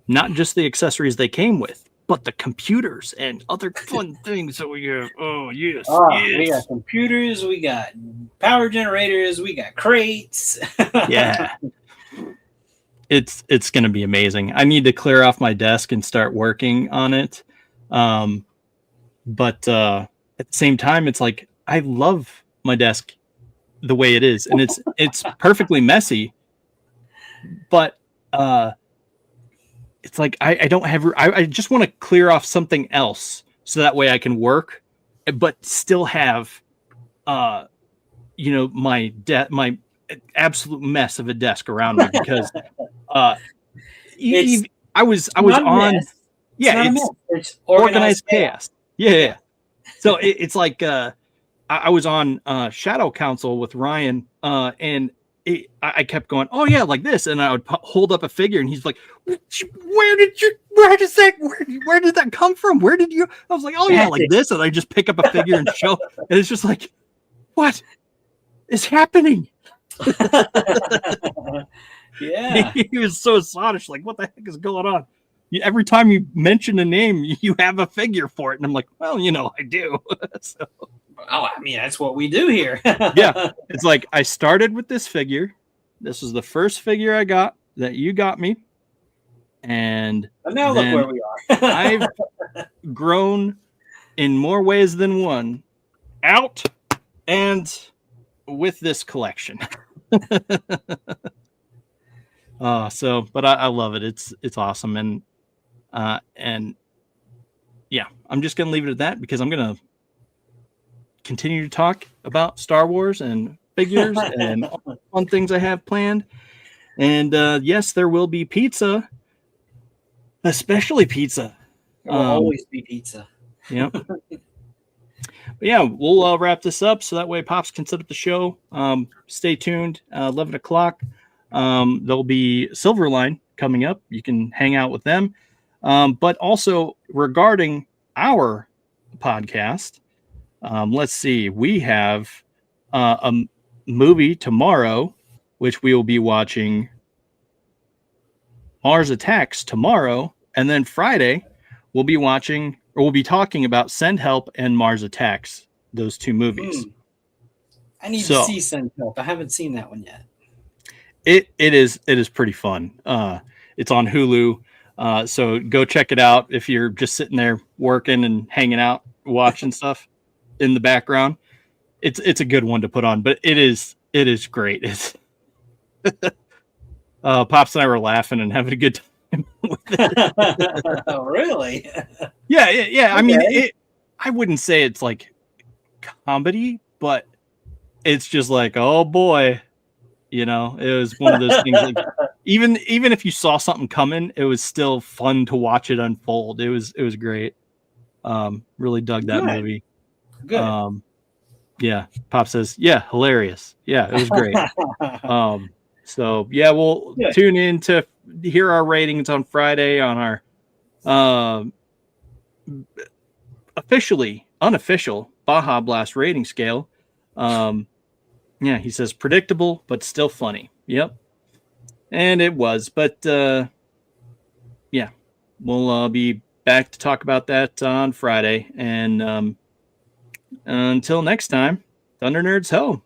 Not just the accessories they came with, but the computers and other fun things that we have. Oh, yes. We got computers, we got power generators, we got crates. Yeah. It's going to be amazing. I need to clear off my desk and start working on it. But at the same time, it's like, I love my desk the way it is. And it's perfectly messy. But it's like I don't have. I just want to clear off something else so that way I can work, but still have, my absolute mess of a desk around me because I was on. Yeah, it's organized chaos. Yeah. So it's like I was on Shadow Council with Ryan, and I kept going, oh yeah, like this, and I would hold up a figure, and he's like, where did that come from? Where did you? I was like, oh yeah, like this, and I just pick up a figure and show, and it's just like, what is happening? Yeah, he was so astonished, like, what the heck is going on? Every time you mention a name, you have a figure for it, and I'm like, well, I do. So. Oh, I mean, that's what we do here. Yeah, it's like I started with this figure. This was the first figure I got that you got me, and now look where we are. I've grown in more ways than one, out and with this collection. But I love it. It's awesome, and yeah, I'm just gonna leave it at that because I'm gonna continue to talk about Star Wars and figures and all the fun things I have planned. And yes, there will be pizza, especially pizza. There will always be pizza. Yeah. But yeah, we'll wrap this up so that way Pops can set up the show. Stay tuned. 11 o'clock. There'll be Silverline coming up. You can hang out with them. But also regarding our podcast, let's see. We have a movie tomorrow, which we will be watching Mars Attacks tomorrow. And then Friday, we'll be talking about Send Help and Mars Attacks, those two movies. I need to see Send Help. I haven't seen that one yet. It is pretty fun. It's on Hulu. So go check it out if you're just sitting there working and hanging out, watching stuff in the background. it's a good one to put on, but it is great. It's Pops and I were laughing and having a good time with it. Oh, really? Yeah. Okay. I mean, I wouldn't say it's like comedy, but it's just like, oh boy, it was one of those things. Like, even if you saw something coming, it was still fun to watch it unfold. It was great. Really dug that movie. Good. Yeah. Pop says, yeah, hilarious. Yeah, it was great. So yeah, we'll tune in to hear our ratings on Friday on our unofficial Baja Blast rating scale. Yeah, he says predictable but still funny. Yep. And it was, but yeah, we'll be back to talk about that on Friday. And until next time, Thunder Nerds ho!